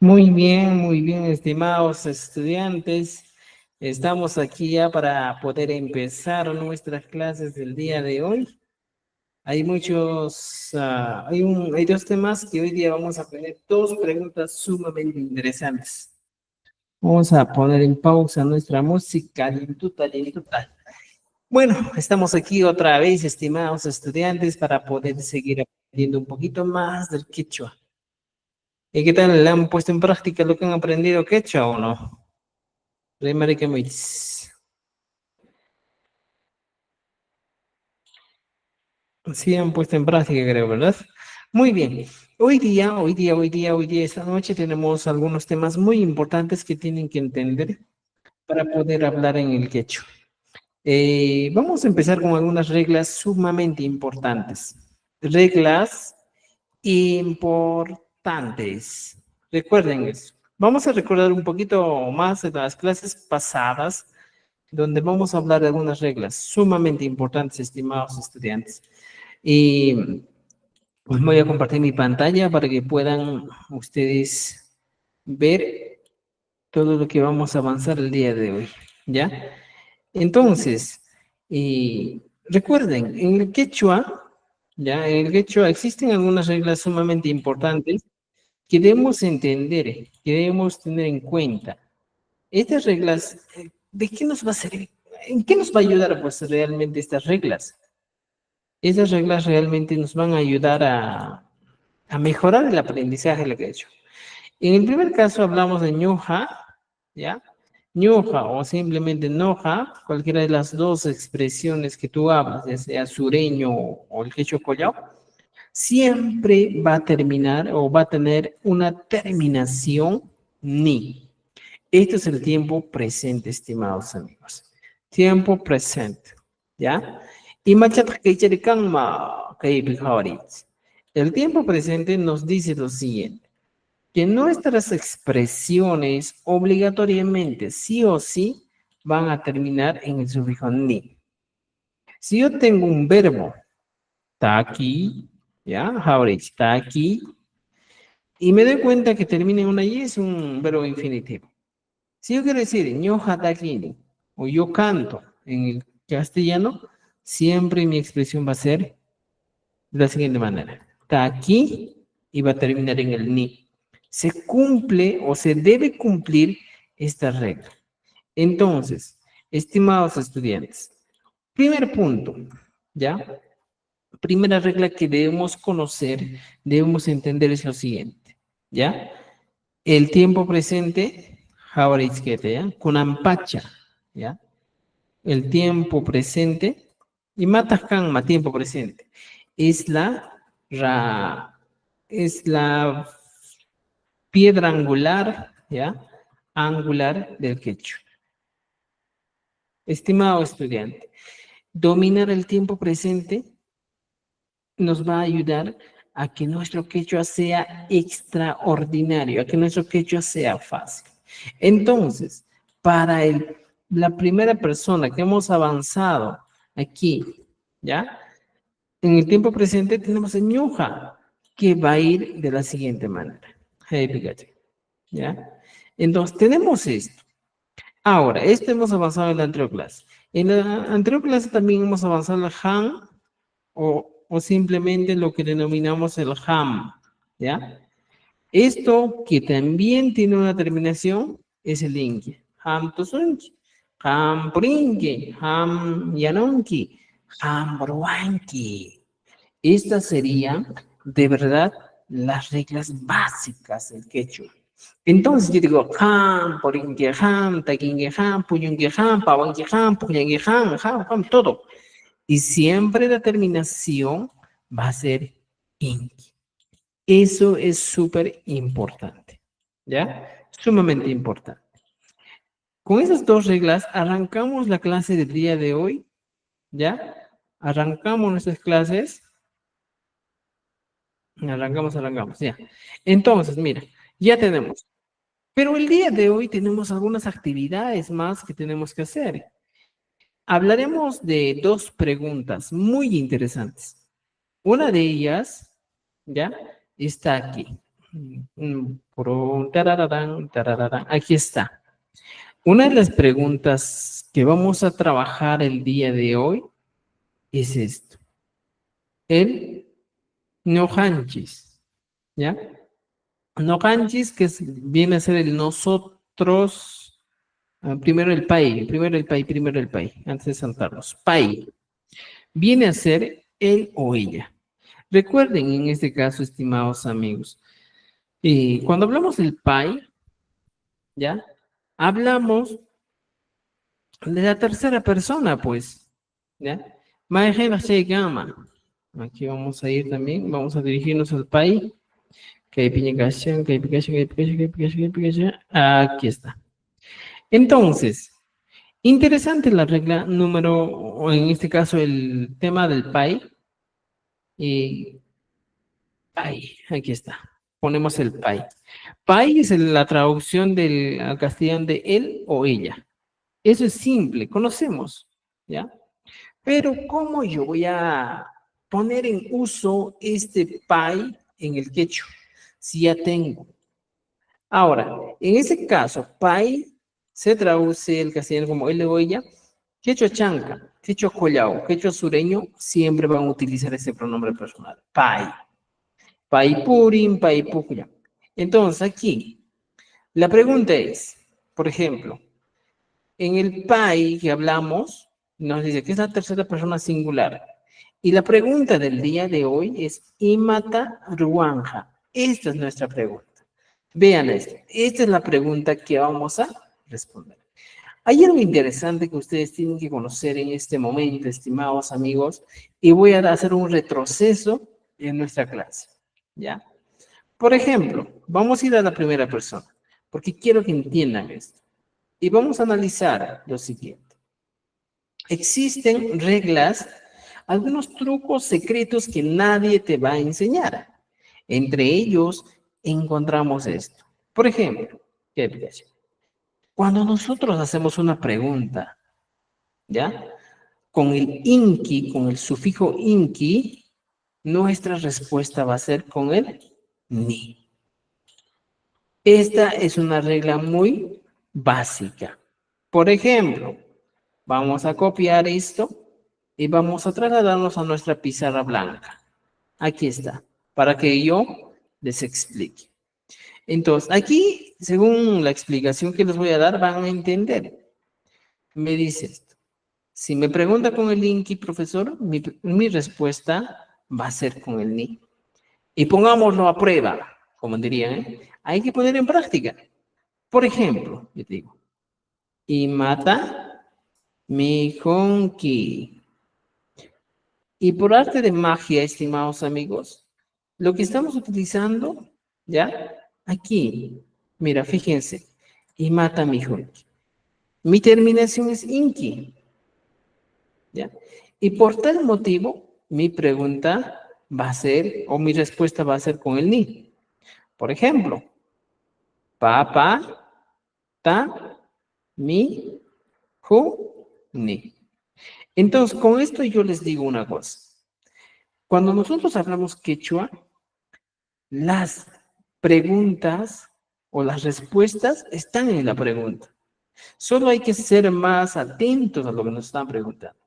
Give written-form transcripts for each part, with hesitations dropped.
Muy bien, estimados estudiantes. Estamos aquí ya para poder empezar nuestras clases del día de hoy. Hay hay dos temas que hoy día vamos a tener dos preguntas sumamente interesantes. Vamos a poner en pausa nuestra música. Llentuta. Bueno, estamos aquí otra vez, estimados estudiantes, para poder seguir aprendiendo un poquito más del quechua. ¿Y qué tal? ¿Le han puesto en práctica lo que han aprendido quechua o no? Primero que me dices. Sí han puesto en práctica, creo, ¿verdad? Muy bien. Esta noche tenemos algunos temas muy importantes que tienen que entender para poder hablar en el quechua. Vamos a empezar con algunas reglas sumamente importantes. Reglas importantes. Recuerden eso. Vamos a recordar un poquito más de las clases pasadas, donde vamos a hablar de algunas reglas sumamente importantes, estimados estudiantes. Y pues voy a compartir mi pantalla para que puedan ustedes ver todo lo que vamos a avanzar el día de hoy, ¿ya? Entonces, recuerden, en el quechua, ¿ya? En el quechua existen algunas reglas sumamente importantes que debemos entender, que debemos tener en cuenta. Estas reglas, ¿de qué nos va a servir? ¿En qué nos va a ayudar, pues, realmente estas reglas? Esas reglas realmente nos van a ayudar a mejorar el aprendizaje de lo que he hecho. En el primer caso hablamos de ñuja, ¿ya? Ñuja o simplemente noja, cualquiera de las dos expresiones que tú hablas, ya sea sureño o el quechua collao, siempre va a terminar o va a tener una terminación ni. Esto es el tiempo presente, estimados amigos. Tiempo presente, ¿ya? Y machat que el tiempo presente nos dice lo siguiente, que nuestras expresiones obligatoriamente, sí o sí, van a terminar en el sufijo ni. Si yo tengo un verbo, está aquí, ¿ya? Está aquí, y me doy cuenta que termina en una y, es un verbo infinitivo. Si yo quiero decir yo hatakini o yo canto en el castellano, siempre mi expresión va a ser de la siguiente manera. Está aquí y va a terminar en el ni. Se cumple o se debe cumplir esta regla. Entonces, estimados estudiantes, primer punto, ¿ya? Primera regla que debemos conocer, debemos entender es lo siguiente, ¿ya? El tiempo presente, Javaritzkete, ¿ya? Con ampacha, ¿ya? El tiempo presente, y matascanma, tiempo presente, es ra, es la piedra angular, ¿ya? Angular del quechua. Estimado estudiante, dominar el tiempo presente nos va a ayudar a que nuestro quechua sea extraordinario, a que nuestro quechua sea fácil. Entonces, para la primera persona que hemos avanzado aquí, ¿ya? En el tiempo presente tenemos a ñuja, que va a ir de la siguiente manera. Hey, Pikachu, ¿ya? Entonces, tenemos esto. Ahora, esto hemos avanzado en la anterior clase. En la anterior clase también hemos avanzado el han o simplemente lo que denominamos el ham, ¿ya? Esto que también tiene una terminación es el inki. Ham tosunki, ham prinki, ham yanonki, ham bruanki. Estas serían, de verdad, las reglas básicas del quechua. Entonces yo digo, ham, porinque ham, taquinque ham, puyunque ham, pawanque ham, puyanque ham, todo. Y siempre la terminación va a ser inqui. Eso es súper importante, ¿ya? Sumamente importante. Con esas dos reglas arrancamos la clase del día de hoy, ¿ya? Arrancamos nuestras clases. Arrancamos, ya. Entonces, mira, ya tenemos. Pero el día de hoy tenemos algunas actividades más que tenemos que hacer. Hablaremos de dos preguntas muy interesantes. Una de ellas, ¿ya? Está aquí. Tarararán, tarararán. Aquí está. Una de las preguntas que vamos a trabajar el día de hoy es esto. El nohanchis, ¿ya? Nohanchis, que viene a ser el nosotros, primero el pai, primero el pai, antes de saltarnos. Pai, viene a ser él o ella. Recuerden en este caso, estimados amigos, cuando hablamos del pai, ¿ya? Hablamos de la tercera persona, pues, ¿ya? Maejena se llama. Aquí vamos a ir también, vamos a dirigirnos al pai. Aquí está. Entonces, interesante la regla número, o en este caso el tema del pai. Aquí está. Ponemos el pai. Pai es la traducción al castellano de él o ella. Eso es simple, conocemos, ¿ya? Pero ¿cómo yo voy a poner en uso este pai en el quechua? Si ya tengo. Ahora, en ese caso, pai se traduce el castellano como él o ella. Quechua chanca, quechua collao, quechua sureño, siempre van a utilizar ese pronombre personal. Pai. Pai purim, pai pucuya. Entonces, aquí, la pregunta es, por ejemplo, en el pai que hablamos, nos dice que es la tercera persona singular. Y la pregunta del día de hoy es, Imata Ruanja. Esta es nuestra pregunta. Vean esto. Esta es la pregunta que vamos a responder. Hay algo interesante que ustedes tienen que conocer en este momento, estimados amigos, y voy a hacer un retroceso en nuestra clase. ¿Ya? Por ejemplo, vamos a ir a la primera persona, porque quiero que entiendan esto. Y vamos a analizar lo siguiente. Existen reglas, algunos trucos secretos que nadie te va a enseñar. Entre ellos encontramos esto. Por ejemplo, cuando nosotros hacemos una pregunta, ¿ya? Con el inki, con el sufijo inki, nuestra respuesta va a ser con el ni. Esta es una regla muy básica. Por ejemplo, vamos a copiar esto y vamos a trasladarnos a nuestra pizarra blanca. Aquí está, para que yo les explique. Entonces, aquí, según la explicación que les voy a dar, van a entender. Me dice esto. Si me pregunta con el inki, profesor, mi respuesta va a ser con el ni. Y pongámoslo a prueba, como dirían, ¿eh? Hay que poner en práctica. Por ejemplo, yo digo, y mata mi honki. Y por arte de magia, estimados amigos, lo que estamos utilizando, ¿ya? Aquí, mira, fíjense, y mata mi honki. Mi terminación es inki, ¿ya? Y por tal motivo, mi pregunta va a ser, o mi respuesta va a ser con el ni. Por ejemplo, papá, ta, mi, hu, ni. Entonces, con esto yo les digo una cosa. Cuando nosotros hablamos quechua, las preguntas o las respuestas están en la pregunta. Solo hay que ser más atentos a lo que nos están preguntando.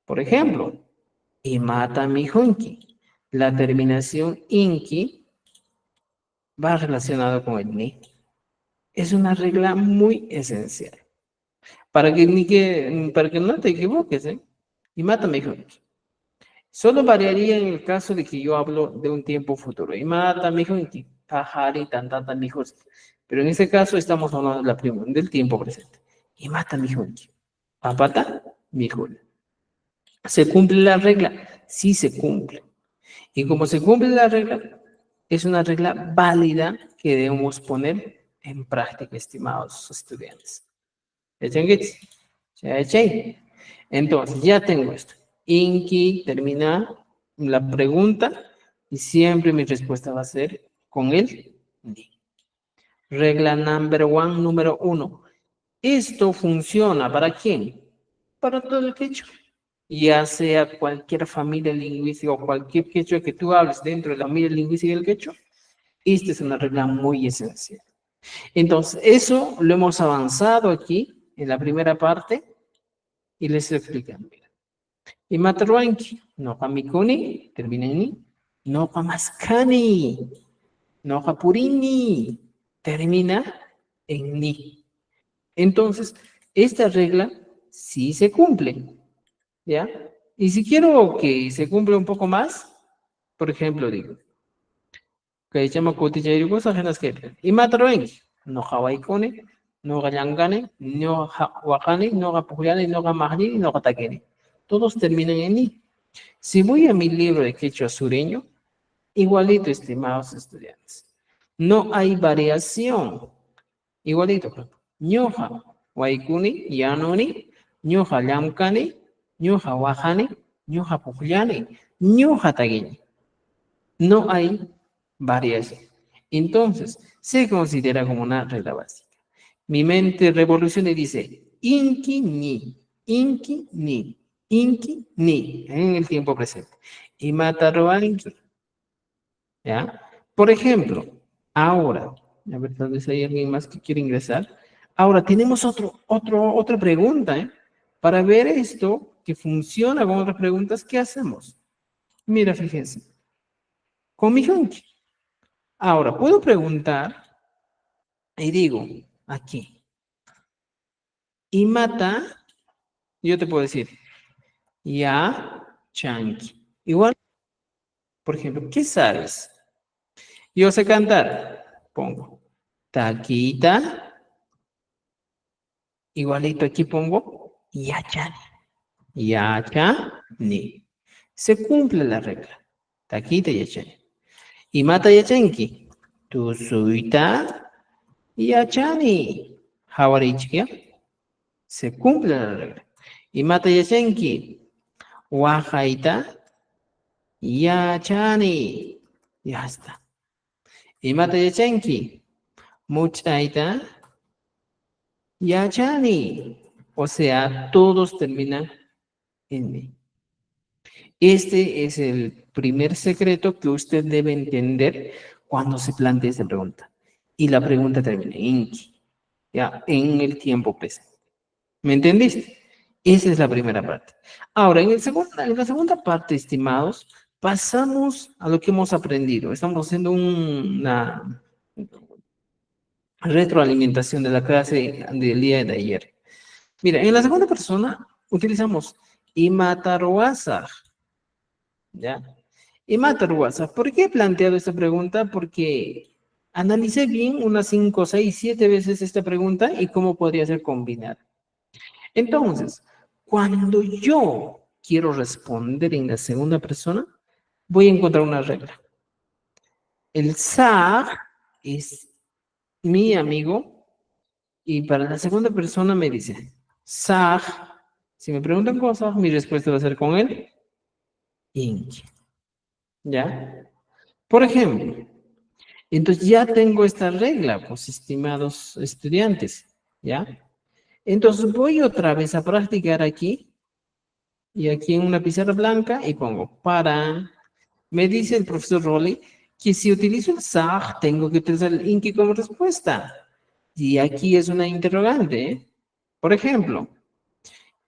Por ejemplo, imata mi honki. La terminación inki va relacionado con el ni. Es una regla muy esencial. Para que no te equivoques, ¿eh? Imata mi honki. Solo variaría en el caso de que yo hablo de un tiempo futuro. Y mata, mijo, y tajari, tantata, mijos. Pero en ese caso estamos hablando del tiempo presente. Y mata, mijo, papata, mijo. ¿Se cumple la regla? Sí se cumple. Y como se cumple la regla, es una regla válida que debemos poner en práctica, estimados estudiantes. Entonces, ya tengo esto. Inki termina la pregunta y siempre mi respuesta va a ser con el ni. Regla número 1. Esto funciona ¿para quién? Para todo el quechua. Ya sea cualquier familia lingüística o cualquier quechua que tú hables dentro de la familia lingüística del quechua, Esta es una regla muy esencial. Entonces, eso lo hemos avanzado aquí en la primera parte y les estoy explicando. Imatarwanki, noqa mikuni, termina en ni. Noqa maskani, noqa purini, termina en ni. Entonces, esta regla sí se cumple, ¿ya? Y si quiero que se cumpla un poco más, por ejemplo, digo, que llama kutichayrukosa ajenas que imatarwanki, noqa waykuni, noqa llankani, noqa waqani, noqa puqllani, noqa maqllini, noqa takini. Todos terminan en ni. Si voy a mi libro de quechua sureño, igualito, estimados estudiantes. No hay variación. Igualito. Ñuja, waikuni, yanuni, ñuja, llamkani, ñuja, wajani, ñuja, pucllani, ñuja, taguini. No hay variación. Entonces, se considera como una regla básica. Mi mente revoluciona y dice, inki ni, inki ni, inki ni, en el tiempo presente. Y mataroanki, ¿ya? Por ejemplo, ahora, a ver, tal vez hay alguien más que quiere ingresar. Ahora, tenemos otra pregunta, ¿eh? Para ver esto que funciona con otras preguntas, ¿qué hacemos? Mira, fíjense, con mi hunchi. Ahora, puedo preguntar y digo, aquí, y mata, yo te puedo decir, ya, chanqui. Igual, por ejemplo, ¿qué sabes? Yo sé cantar, pongo, taquita, igualito aquí pongo, yachani, yachani. Se cumple la regla, taquita, yachani. Y mata yachanki, tu suita, yachani. Hawarichkia, se cumple la regla. Y mata yachanki, wajaita, yachani. Ya está. Y mata yachanki, muchaita, yachani. O sea, todos terminan en mi. Este es el primer secreto que usted debe entender cuando se plantea esta pregunta. Y la pregunta termina en inki, ya, en el tiempo presente. ¿Me entendiste? Esa es la primera parte. Ahora, en la segunda parte, estimados, pasamos a lo que hemos aprendido. Estamos haciendo una retroalimentación de la clase del día de ayer. Mira, en la segunda persona utilizamos imataroasa, ¿ya? Imataroasa. ¿Por qué he planteado esta pregunta? Porque analicé bien unas 5, 6, 7 veces esta pregunta y cómo podría ser combinada. Entonces, cuando yo quiero responder en la segunda persona, voy a encontrar una regla. El SAG es mi amigo y para la segunda persona me dice, SAG, si me preguntan cosas, mi respuesta va a ser con él, INC. ¿Ya? Por ejemplo, entonces ya tengo esta regla, pues, estimados estudiantes, ¿ya? Entonces voy otra vez a practicar aquí y aquí en una pizarra blanca y pongo para, me dice el profesor Rowley que si utilizo el SAG tengo que utilizar el INCI como respuesta. Y aquí es una interrogante, ¿eh? Por ejemplo,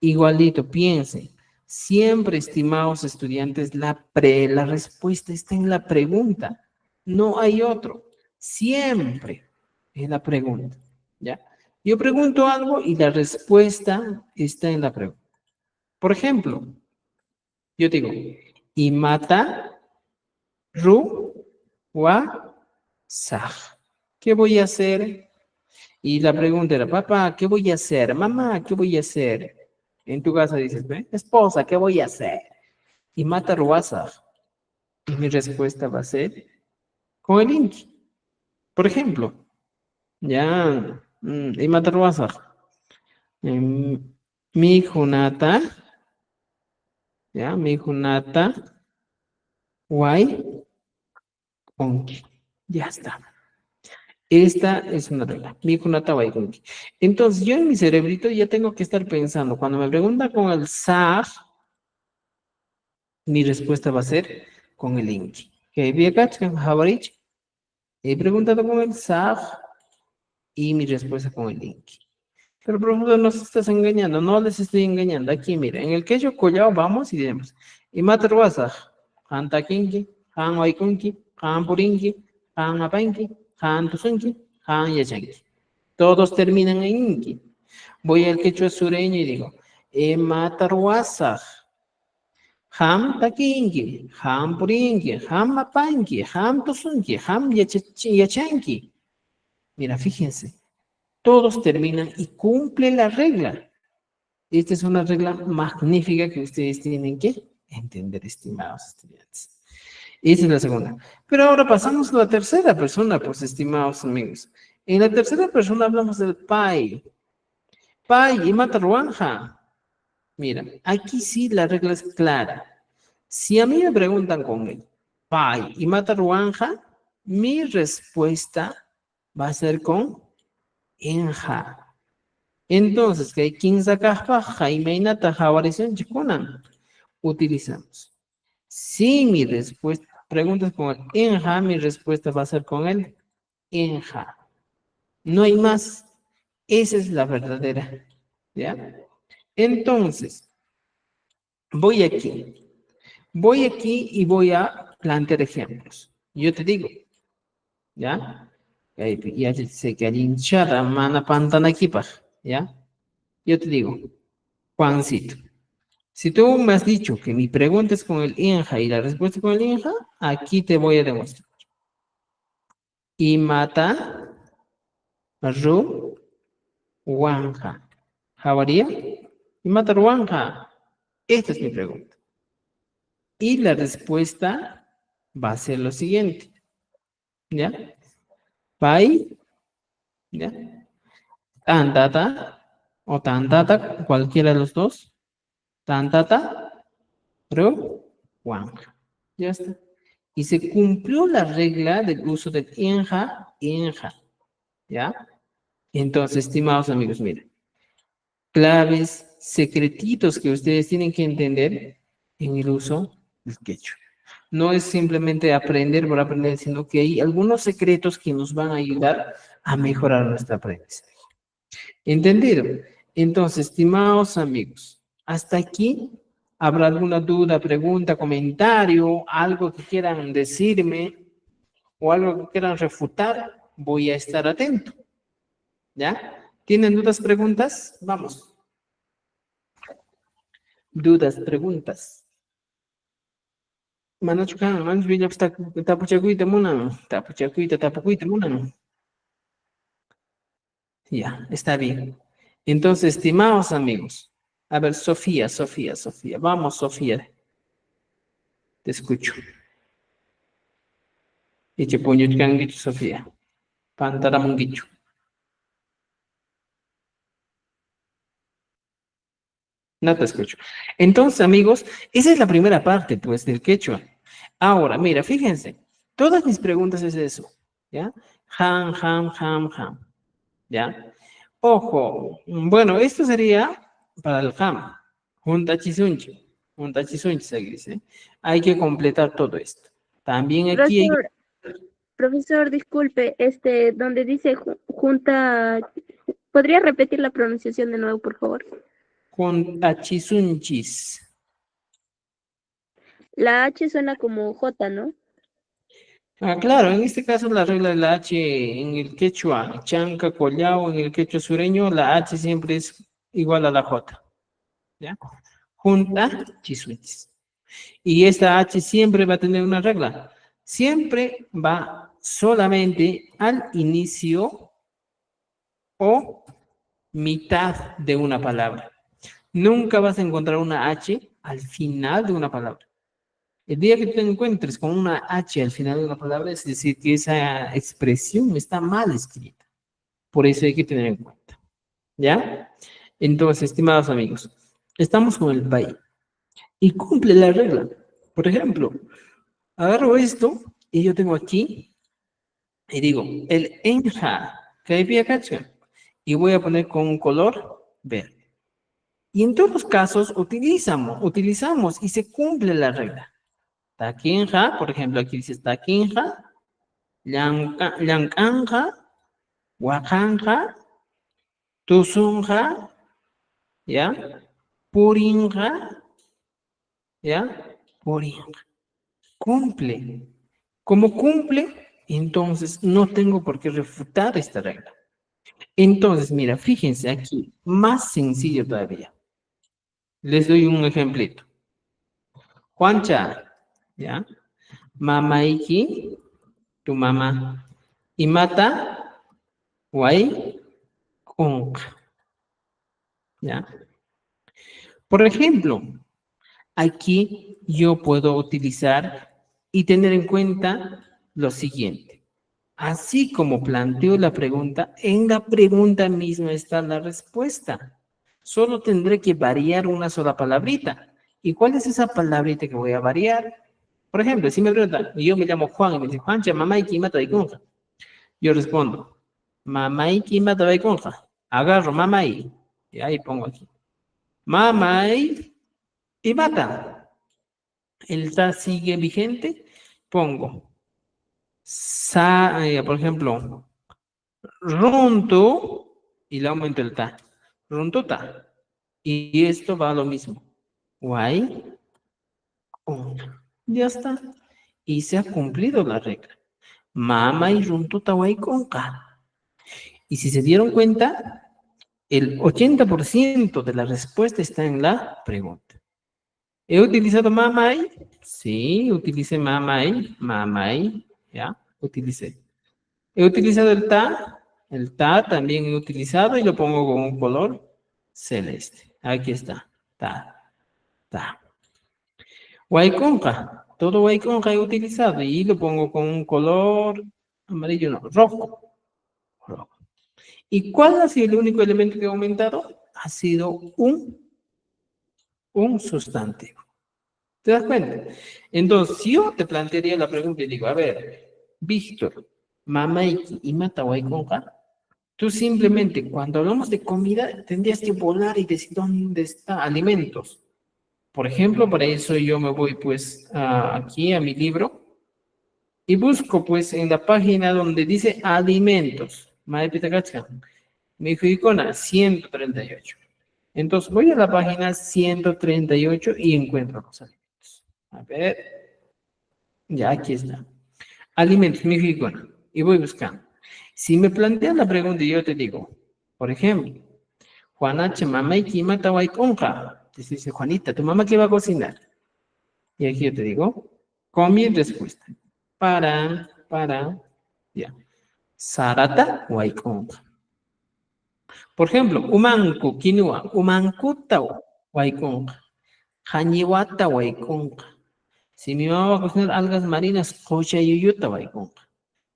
igualito, piense. Siempre, estimados estudiantes, la respuesta está en la pregunta. No hay otro. Siempre es la pregunta. ¿Ya? Yo pregunto algo y la respuesta está en la pregunta. Por ejemplo, yo digo, y mata, ru, wa, saj. ¿Qué voy a hacer? Y la pregunta era, papá, ¿qué voy a hacer? Mamá, ¿qué voy a hacer? En tu casa dices, ¿ve? Esposa, ¿qué voy a hacer? Y mata ruasa. Y mi respuesta va a ser con el inki. Por ejemplo, ya, y mata ruasa. Mi junata, ya, mi junata, guay, onki. Ya está. Esta es una regla. Mi junata, guay, onki. Entonces, yo en mi cerebrito ya tengo que estar pensando, cuando me preguntan con el saj, mi respuesta va a ser con el inki. ¿Qué había cachado? He preguntado con el SAG y mi respuesta con el INKI. Pero profesor, nos estás engañando, no les estoy engañando. Aquí, mira, en el quechua collao vamos y diremos, y matarwasaj, han takinki, han waikunki, han purinki, han apanki, han tusunki, han yachanki. Todos terminan en inki. Voy al quechua sureño y digo, e matarwasaj, ham takinki, ham purinki, ham apanki, ham tusunki, ham yachanki. Mira, fíjense, todos terminan y cumplen la regla. Esta es una regla magnífica que ustedes tienen que entender, estimados estudiantes. Esa es la segunda. Pero ahora pasamos a la tercera persona, pues, estimados amigos. En la tercera persona hablamos del pai. Pai y mataruanja. Mira, aquí sí la regla es clara. Si a mí me preguntan con el pai y mataruanja, mi respuesta va a ser con enja. Entonces, que hay 15 cajas, Jaime y Nata, Javarición, Chicunan, utilizamos. Si mi respuesta, preguntas con el enja, mi respuesta va a ser con el enja. No hay más. Esa es la verdadera. ¿Ya? Entonces, voy aquí. Voy aquí y voy a plantear ejemplos. Yo te digo, ¿ya? Ya sé que hay hinchada, mana pantana equipa, ¿ya? Yo te digo, Juancito. Si tú me has dicho que mi pregunta es con el INJA y la respuesta con el INJA, aquí te voy a demostrar. Y mata ru wanja. ¿Jabaría? Y mata ruanja. Esta es mi pregunta. Y la respuesta va a ser lo siguiente. ¿Ya? Pai, ¿ya? Tantata o tantata, cualquiera de los dos. Tantata, ru wanja. Ya está. Y se cumplió la regla del uso del enja, ¿ya? Entonces, estimados amigos, miren, claves, secretitos que ustedes tienen que entender en el uso del quechua. No es simplemente aprender por aprender, sino que hay algunos secretos que nos van a ayudar a mejorar nuestra aprendizaje. ¿Entendido? Entonces, estimados amigos, hasta aquí, ¿habrá alguna duda, pregunta, comentario, algo que quieran decirme o algo que quieran refutar? Voy a estar atento. ¿Ya? ¿Tienen dudas, preguntas? Vamos. Dudas, preguntas. Manachukan, manos villa tapuchacuita munan, tapucuita munan. Ya, está bien. Entonces, estimados amigos, a ver, Sofía, vamos, Sofía, te escucho. Eche puño changuicho, Sofía, pantaramunguicho. No te escucho. Entonces, amigos, esa es la primera parte, pues, del quechua. Ahora, mira, fíjense, todas mis preguntas es eso, ¿ya? Ham, ¿ya? Ojo, bueno, esto sería para el ham, junta chisunchi, se dice. Hay que completar todo esto. También aquí hay Profesor, profesor, disculpe, donde dice junta, ¿podría repetir la pronunciación de nuevo, por favor? junta chisunchis. La H suena como J, ¿no? Ah, claro, en este caso la regla de la H en el quechua, chanca, collao, en el quechua sureño, la H siempre es igual a la J, ¿ya? Junta, chisuitis. Y esta H siempre va a tener una regla. Siempre va solamente al inicio o mitad de una palabra. Nunca vas a encontrar una H al final de una palabra. El día que te encuentres con una H al final de una palabra, es decir, que esa expresión está mal escrita. Por eso hay que tener en cuenta. ¿Ya? Entonces, estimados amigos, estamos con el país y cumple la regla. Por ejemplo, agarro esto y yo tengo aquí y digo, el enja, que hay cacha, y voy a poner con un color verde. Y en todos los casos utilizamos y se cumple la regla. Taquinja, por ejemplo, aquí dice taquinja, Llank'anqa, waqanqa, tusunqa, ¿ya? Purinqa, ¿ya? Purinqa. Cumple. Como cumple, entonces no tengo por qué refutar esta regla. Entonces, mira, fíjense aquí, más sencillo todavía. Les doy un ejemplito. Juancha, ¿ya? Mamaiki, tu mamá. Y mata, guay, conca, ¿ya? Por ejemplo, aquí yo puedo utilizar y tener en cuenta lo siguiente. Así como planteo la pregunta, en la pregunta misma está la respuesta. Solo tendré que variar una sola palabrita. ¿Y cuál es esa palabrita que voy a variar? Por ejemplo, si me preguntan, yo me llamo Juan y me dice, Juancha, mamá y quimata de conja. Yo respondo, mamá y quimata de conja. Agarro mamá y ahí pongo aquí. Mamá y mata. El ta sigue vigente. Pongo, por ejemplo, runtu y le aumento el ta. Runtuta. Y esto va a lo mismo. Guay. Ya está. Y se ha cumplido la regla. Mama y runtuta guay conca. Y si se dieron cuenta, el 80% de la respuesta está en la pregunta. ¿He utilizado mamay? Sí, utilicé mamay, ¿ya? Utilicé. He utilizado el ta también he utilizado y lo pongo con un color celeste. Aquí está, ta. Waikonja, todo Waikonja he utilizado y lo pongo con un color amarillo, no, rojo. ¿Y cuál ha sido el único elemento que ha aumentado? Ha sido un sustantivo. ¿Te das cuenta? Entonces, si yo te plantearía la pregunta y digo, a ver, Víctor, Mamaiki y Matawaikonja, tú simplemente cuando hablamos de comida tendrías que volar y decir dónde está alimentos. Por ejemplo, para eso yo me voy pues aquí a mi libro y busco pues en la página donde dice alimentos. Maepitagacha, mi icona 138. Entonces voy a la página 138 y encuentro los alimentos. A ver, ya aquí está. Alimentos, mi icona. Y voy buscando. Si me plantean la pregunta y yo te digo, por ejemplo, Juanache, mamá y quimata conja. Te dice, Juanita, ¿tu mamá qué va a cocinar? Y aquí yo te digo, con mi respuesta. Ya. Sarata conja. Por ejemplo, umanku, quinoa, umankuta conja. Jañiwata conja. Si mi mamá va a cocinar algas marinas, cocha yuyuta conja.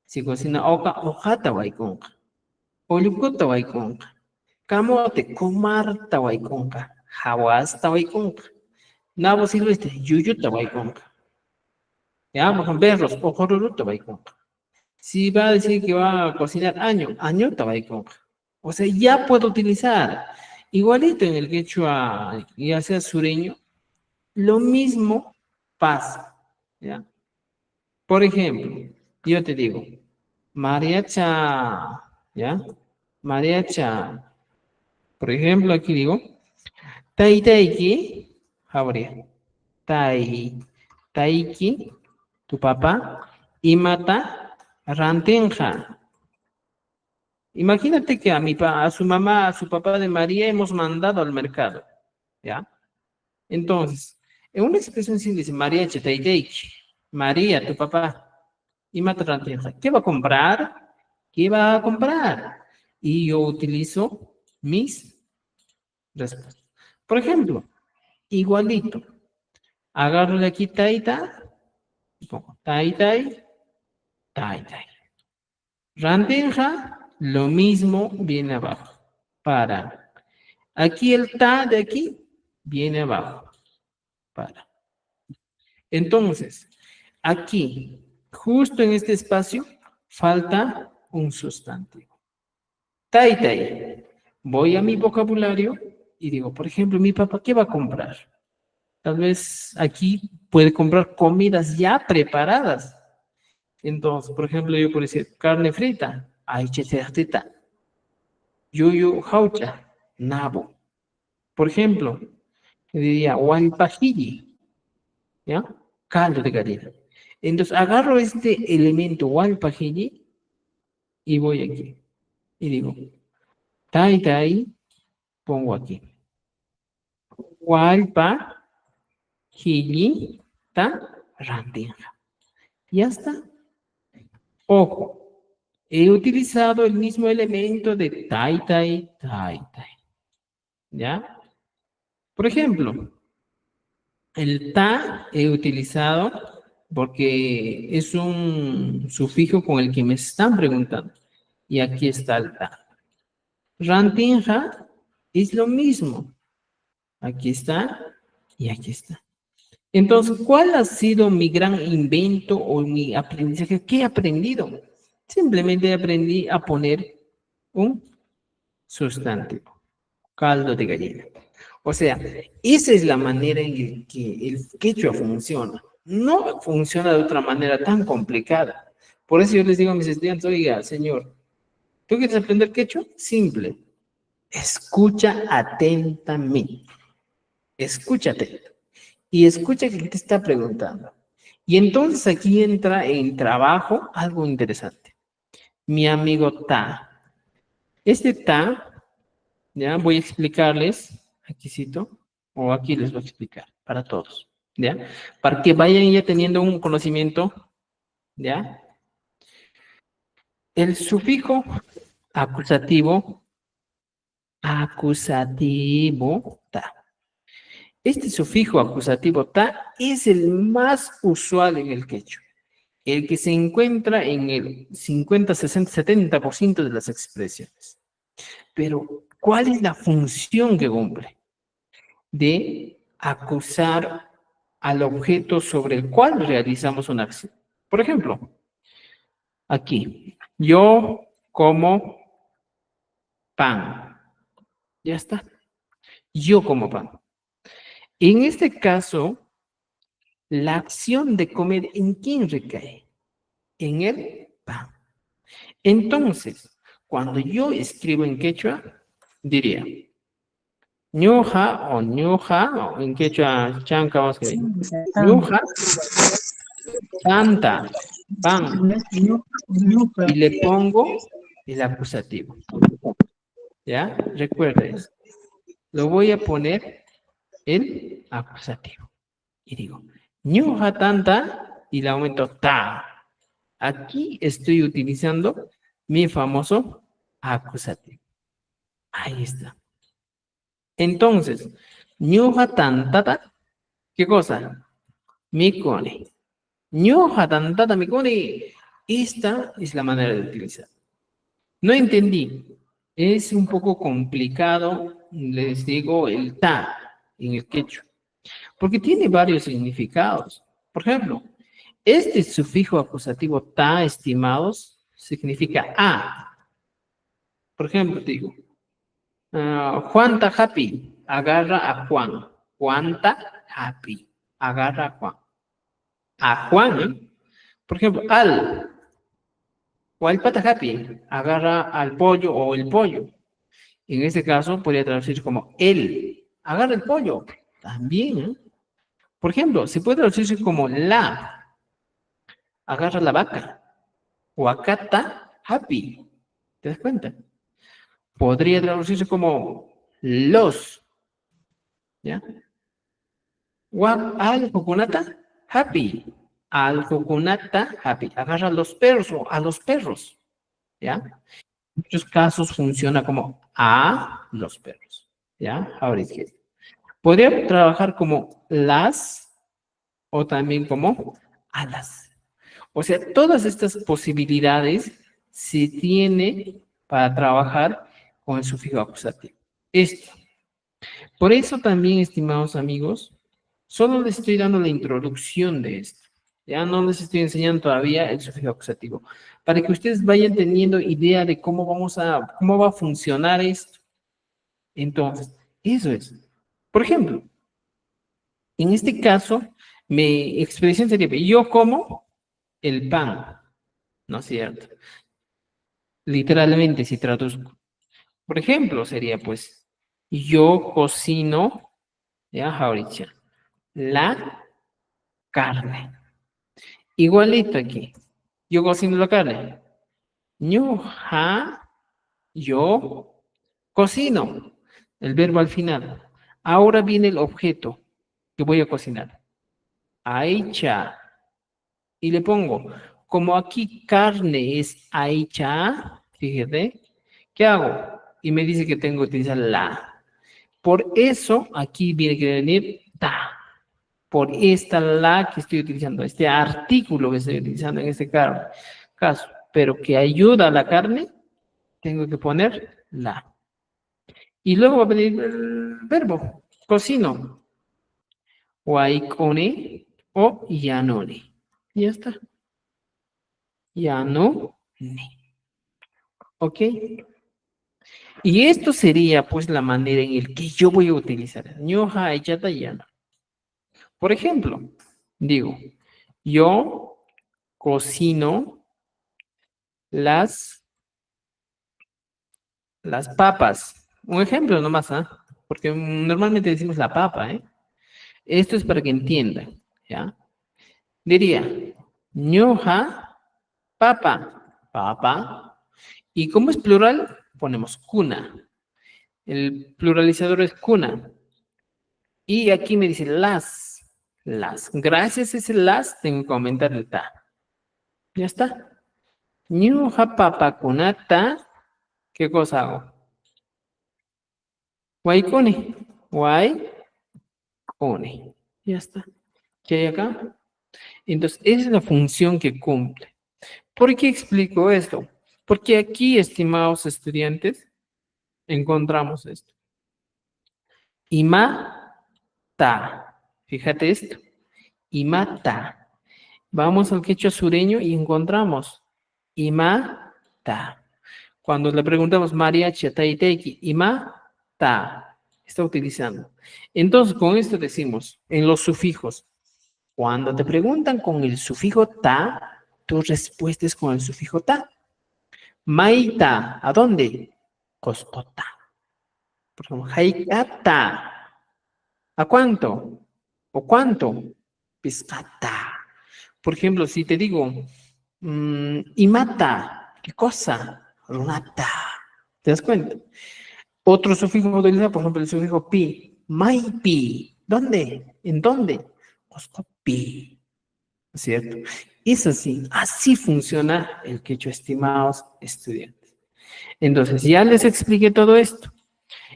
Si cocina oca, hojata conja. Ollukuta conja. Camote, comarta conja. Hawasta conja. Nabo silvestre, yuyuta conja. Ya, por ejemplo, berros, ojoruruta conja. Si va a decir que va a cocinar añota conja. O sea, ya puedo utilizar. Igualito en el quechua, ya sea sureño, lo mismo pasa. ¿Ya? Por ejemplo, yo te digo, mariacha, ¿ya? Mariacha. Por ejemplo, aquí digo, taiki, habría. Taiki, tu papá, y mata, rantenja. Imagínate que a su mamá, a su papá de María hemos mandado al mercado, ¿ya? Entonces, en una expresión simple dice, María Chetaideiki, María, tu papá, y mata rantenja. ¿Qué va a comprar? ¿Qué va a comprar? Y yo utilizo mis respuestas. Por ejemplo, igualito, agarro de aquí taita, y pongo taitai. Randenja, lo mismo viene abajo. Para. Aquí el ta de aquí viene abajo. Para. Entonces, aquí, justo en este espacio, falta un sustantivo. Tai. Voy a mi vocabulario y digo, por ejemplo, mi papá, ¿qué va a comprar? Tal vez aquí puede comprar comidas ya preparadas. Entonces, por ejemplo, yo puedo decir carne frita, aichecetita, yuyu jaucha, nabo. Por ejemplo, yo diría walpajilli, ¿ya? Caldo de gallina. Entonces, agarro este elemento walpajilli y voy aquí. Y digo, tai tai, pongo aquí. Walpa, jili, ta, rantinja. Ya está. Ojo, he utilizado el mismo elemento de tai tai, tai tai. ¿Ya? Por ejemplo, el ta he utilizado porque es un sufijo con el que me están preguntando. Y aquí está el ta. Rantinja es lo mismo. Aquí está y aquí está. Entonces, ¿cuál ha sido mi gran invento o mi aprendizaje? ¿Qué he aprendido? Simplemente aprendí a poner un sustantivo, caldo de gallina. O sea, esa es la manera en que el quechua funciona. No funciona de otra manera tan complicada. Por eso yo les digo a mis estudiantes, oiga, señor, ¿tú quieres aprender quechua? Simple. Escucha atentamente. Escúchate. Y escucha que te está preguntando. Y entonces aquí entra en trabajo algo interesante. Mi amigo Ta. Este Ta, ya voy a explicarles, aquí cito, o aquí les voy a explicar, para todos, ¿ya? Para que vayan ya teniendo un conocimiento, ¿ya? El sufijo acusativo, ta. Este sufijo acusativo ta es el más usual en el quechua, el que se encuentra en el 50, 60, 70% de las expresiones. Pero, ¿cuál es la función que cumple? De acusar al objeto sobre el cual realizamos una acción. Por ejemplo, aquí, yo como pan. Ya está. Yo como pan. En este caso, la acción de comer, ¿en quién recae? En el pan. Entonces, cuando yo escribo en quechua, diría, ñuja o ñuja, o en quechua chanca, vamos a ver, ñuja, tanta, pan, y le pongo el acusativo. ¿Ya? Recuerda eso. Lo voy a poner el acusativo. Y digo, ñuja tanta, y le aumento ta. Aquí estoy utilizando mi famoso acusativo. Ahí está. Entonces, ñuja tantata, ¿qué cosa? Mikone. Ñuja tantata mikone. Esta es la manera de utilizar. No entendí. Es un poco complicado, les digo, el ta en el quechua, porque tiene varios significados. Por ejemplo, este sufijo acusativo ta, estimados, significa a. Por ejemplo, te digo, Juan está happy, agarra a Juan. Juan está happy, agarra a Juan. A Juan, por ejemplo, al. Walpata happy, agarra al pollo o el pollo. En este caso, podría traducir como él. Agarra el pollo. También, ¿eh? Por ejemplo, se puede traducir como la. Agarra la vaca. Wakata happy. ¿Te das cuenta? Podría traducirse como los. ¿Ya? Al coconata happy. Al coconata happy. Agarra a los perros o a los perros. ¿Ya? En muchos casos funciona como a los perros. ¿Ya? Ahora izquierda. Podría trabajar como las o también como alas. O sea, todas estas posibilidades se tiene para trabajar con el sufijo acusativo. Esto. Por eso también, estimados amigos, solo les estoy dando la introducción de esto. Ya no les estoy enseñando todavía el sufijo acusativo, para que ustedes vayan teniendo idea de cómo va a funcionar esto. Entonces, eso es. Por ejemplo, en este caso, mi expresión sería, yo como el pan. ¿no es cierto? Literalmente, si traduzco. Por ejemplo, sería pues, yo cocino, ya, ahorita, la carne. Igualito aquí. Yo cocino la carne. Ñuja, yo cocino. El verbo al final. Ahora viene el objeto que voy a cocinar. Aicha. Y le pongo, como aquí carne es aicha, fíjate, ¿qué hago? Y me dice que tengo que utilizar la. Por eso aquí viene que venir ta. Por esta la que estoy utilizando, este artículo que estoy utilizando en este caso, pero que ayuda a la carne, tengo que poner la. Y luego va a venir el verbo, cocino. Waikone o yanone. Y ya está. Yanone. ¿Ok? Y esto sería pues la manera en la que yo voy a utilizar. Ñoja, echata, yana. Por ejemplo, digo, yo cocino las, las papas. Un ejemplo nomás, ¿ah? Porque normalmente decimos la papa, ¿eh? Esto es para que entiendan, ¿ya? Diría, ñoja, papa, papa. Y como es plural, ponemos cuna. El pluralizador es cuna. Y aquí me dice las. Gracias a ese las, tengo que aumentar el ta. Ya está. Ñuja papa kunata. ¿Qué cosa hago? Waikone. Waikone. Ya está. ¿Qué hay acá? Entonces, esa es la función que cumple. ¿Por qué explico esto? Porque aquí, estimados estudiantes, encontramos esto. Imata. Fíjate esto. Imata. Vamos al quechua sureño y encontramos imata. Cuando le preguntamos mariachi a taiteiki, imata, está utilizando. Entonces, con esto decimos, en los sufijos, cuando te preguntan con el sufijo ta, tu respuesta es con el sufijo ta. Maita, ¿a dónde? Coscota. Por ejemplo, haikata, ¿a cuánto? ¿O cuánto? Piscata. Por ejemplo, si te digo, imata, ¿qué cosa? Runata. ¿Te das cuenta? Otro sufijo utilizado, por ejemplo, el sufijo pi. Maipi. ¿Dónde? ¿En dónde? Oscopi. ¿Cierto? Es así. Así funciona el quechua, estimados estudiantes. Entonces, ya les expliqué todo esto.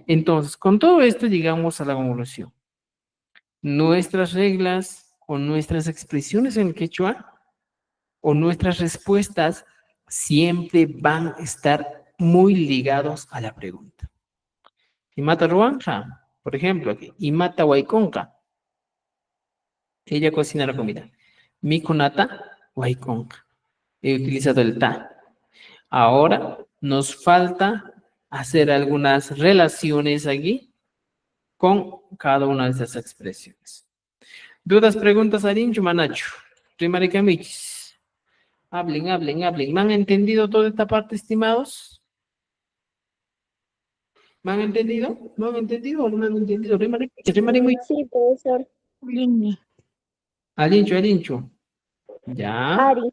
Entonces, con todo esto llegamos a la conclusión. Nuestras reglas o nuestras expresiones en el quechua o nuestras respuestas siempre van a estar muy ligados a la pregunta. Imata Ruanja, por ejemplo, aquí. Imata Waikonka. Ella cocina la comida. Mikonata Waikonka. He utilizado el ta. Ahora nos falta hacer algunas relaciones aquí con cada una de estas expresiones. ¿Dudas, preguntas, Arincho, Manacho? Rimaricamichis. Hablen. ¿Me han entendido toda esta parte, estimados? ¿Me han entendido? ¿No han entendido o no me han entendido? Rimaricamichis. Sí, profesor. Arincho. Ya. Ari.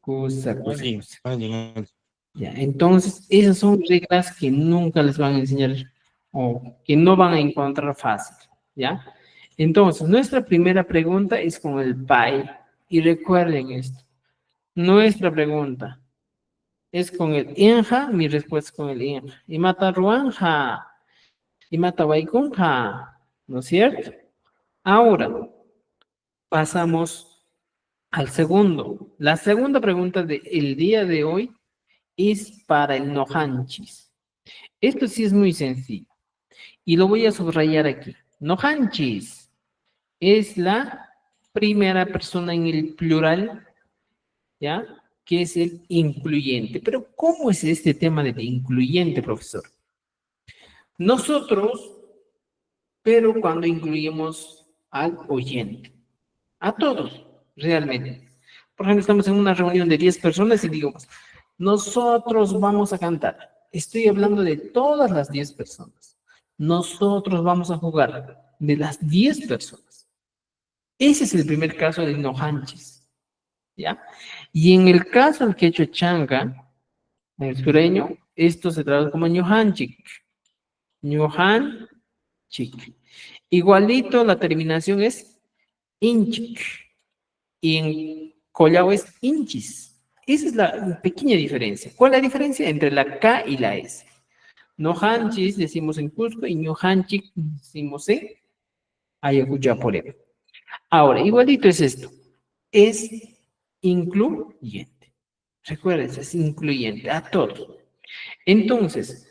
Cosa. Alguien, alguien. Ya. Entonces, esas son reglas que nunca les van a enseñar o que no van a encontrar fácil. ¿Ya? Entonces, nuestra primera pregunta es con el PAI. Y recuerden esto. Nuestra pregunta es con el INJA, mi respuesta es con el INJA. Y mata Ruanja, y mata Waikunja, ¿no es cierto? Ahora, pasamos al segundo. La segunda pregunta del día de hoy es para el Nohanchis. Esto sí es muy sencillo. Y lo voy a subrayar aquí. Nohanchis es la primera persona en el plural, ¿ya? Que es el incluyente. Pero, ¿cómo es este tema del incluyente, profesor? Nosotros, pero cuando incluimos al oyente, a todos, realmente. Por ejemplo, estamos en una reunión de 10 personas y digamos, nosotros vamos a cantar. Estoy hablando de todas las 10 personas. Nosotros vamos a jugar de las 10 personas. Ese es el primer caso del nohanchis, ¿ya? Y en el caso del quechua changa, en el sureño, esto se traduce como ñohanchik. ñohanchik. Igualito, la terminación es inchik. Y en collao es inchis. Esa es la pequeña diferencia. ¿Cuál es la diferencia entre la K y la S? Nohanchis decimos en Cusco y ñohanchik decimos en Ayacucho. Ahora, igualito es esto. Es incluyente. Recuerden, es incluyente a todos. Entonces,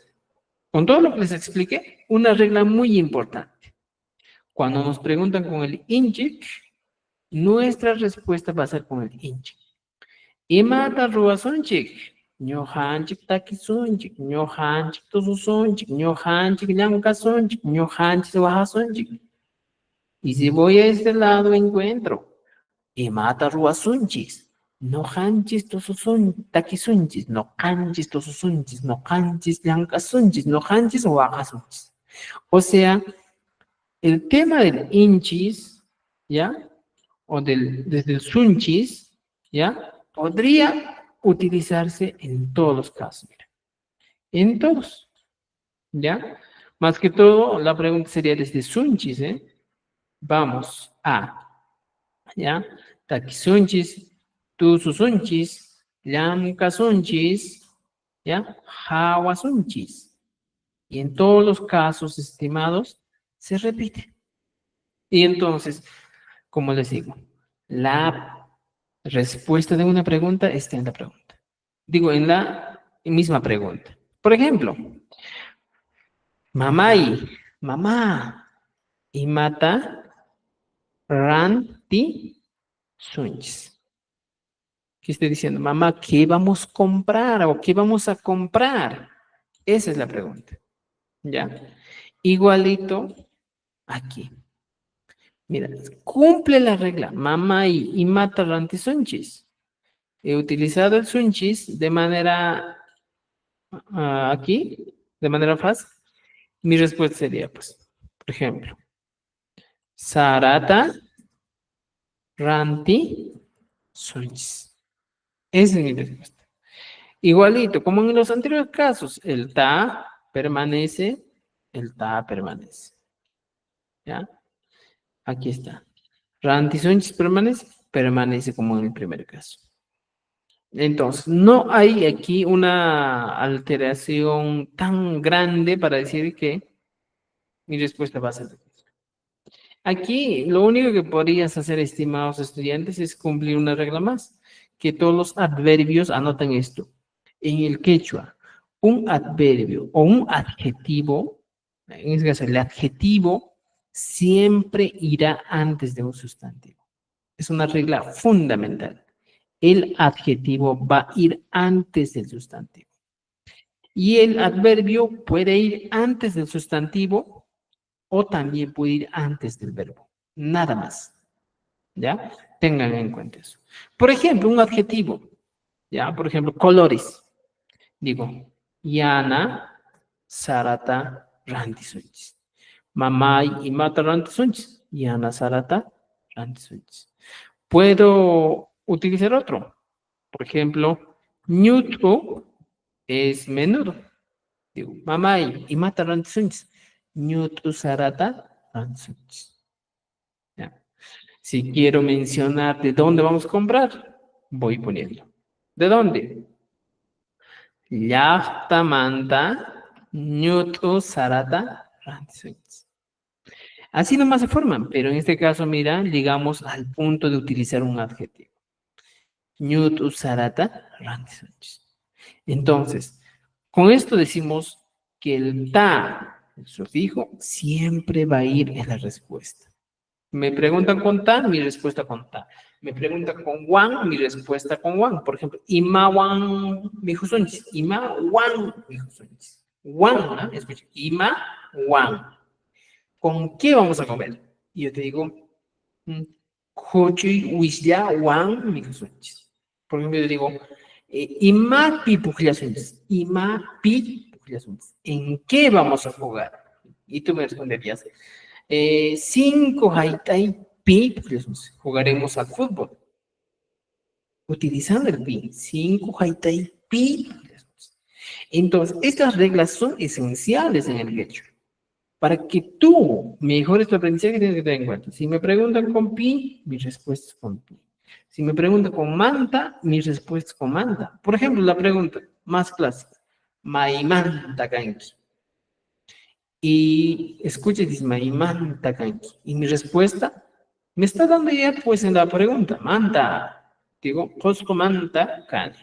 con todo lo que les expliqué, una regla muy importante. Cuando nos preguntan con el inchik, nuestra respuesta va a ser con el inchik. Imata ruwasonchik, ñuqanchik takisonchik, ñuqanchik tususonchik, ñuqanchik llankasonchik, ñuqanchik wajasonchik. Y si voy a este lado encuentro imata ruwasonchik, ñuqanchik takisonchik, ñuqanchik tususonchik, ñuqanchik llankasonchik, ñuqanchik wajasonchik. O sea, el tema del inchis, ¿ya? O desde el sunchis, ¿ya? Podría utilizarse en todos los casos, mira. En todos, ¿ya? Más que todo, la pregunta sería desde sunchis, ¿eh? Vamos a, ¿ya? Takisunchis, tususunchis, llamkasunchis, ¿ya? Hawasunchis. Y en todos los casos estimados, se repite. Y entonces, como les digo, la respuesta de una pregunta está en la pregunta. Digo, en la misma pregunta. Por ejemplo, mamá, y mata, ranti, sunchis. ¿Qué estoy diciendo? Mamá, ¿qué vamos a comprar o qué vamos a comprar? Esa es la pregunta. ¿Ya? Igualito aquí. Mira, cumple la regla. Mamá y mata ranti sunchis. He utilizado el sunchis de manera aquí, de manera fácil. Mi respuesta sería, pues, por ejemplo, Sarata, Ranti, Sunchis. Esa es mi respuesta. Igualito, como en los anteriores casos, el ta permanece, el ta permanece. ¿Ya? Aquí está. Ranti, Sunchis permanece como en el primer caso. Entonces, no hay aquí una alteración tan grande para decir que mi respuesta va a ser. Aquí lo único que podrías hacer, estimados estudiantes, es cumplir una regla más, que todos los adverbios anoten esto. En el quechua, un adverbio o un adjetivo, en este caso el adjetivo, siempre irá antes de un sustantivo. Es una regla fundamental. El adjetivo va a ir antes del sustantivo. Y el adverbio puede ir antes del sustantivo o también puede ir antes del verbo. Nada más. ¿Ya? Tengan en cuenta eso. Por ejemplo, un adjetivo. ¿Ya? Por ejemplo, colores. Digo, Yana, Sarata, Rantisunchis. Mamay y Mata Rantisunchis. Yana, Sarata, Rantisunchis. Puedo utilizar otro. Por ejemplo, Ñutu es menudo. Digo, Mamay y Mata Rantisunchis. Ñutu, Sarata, Rantisunchis. ¿Ya? Si quiero mencionar de dónde vamos a comprar, voy poniendo. ¿De dónde? Llaqtamanta, ñutu, sarata, rantisunchis. Así nomás se forman, pero en este caso, mira, llegamos al punto de utilizar un adjetivo. Ñutu, sarata, rantisunchis. Entonces, con esto decimos que el ta, el sufijo, siempre va a ir en la respuesta. Me preguntan con ta, mi respuesta con ta. Me preguntan con wan, mi respuesta con wan. Por ejemplo, ima wan, mi jusunchis. Ima wan, mi jusunchis. Wan, ¿no? Escucha, ima wan. ¿Con qué vamos a comer? Y yo te digo, kuchuy wisya wan, mi jusunchis. Por ejemplo, yo digo, Imapi Pugliasunchis, Imapi Pugliasunchis. ¿En qué vamos a jugar? Y tú me responderías, 5 Haitai Pi Pugliasunchis. Jugaremos al fútbol. Utilizando el pi, 5 Haitai Pi Pugliasunchis. Entonces, estas reglas son esenciales en el quechua. Para que tú mejores tu aprendizaje, tienes que tener en cuenta. Si me preguntan con pi, mi respuesta es con pi. Si me preguntan con manta, mi respuesta es con manta. Por ejemplo, la pregunta más clásica. Maimanta kanki. Y escucha y dice, Maimanta kanki. Y mi respuesta me está dando ya pues en la pregunta. Manta. Digo, Cosco manta kani.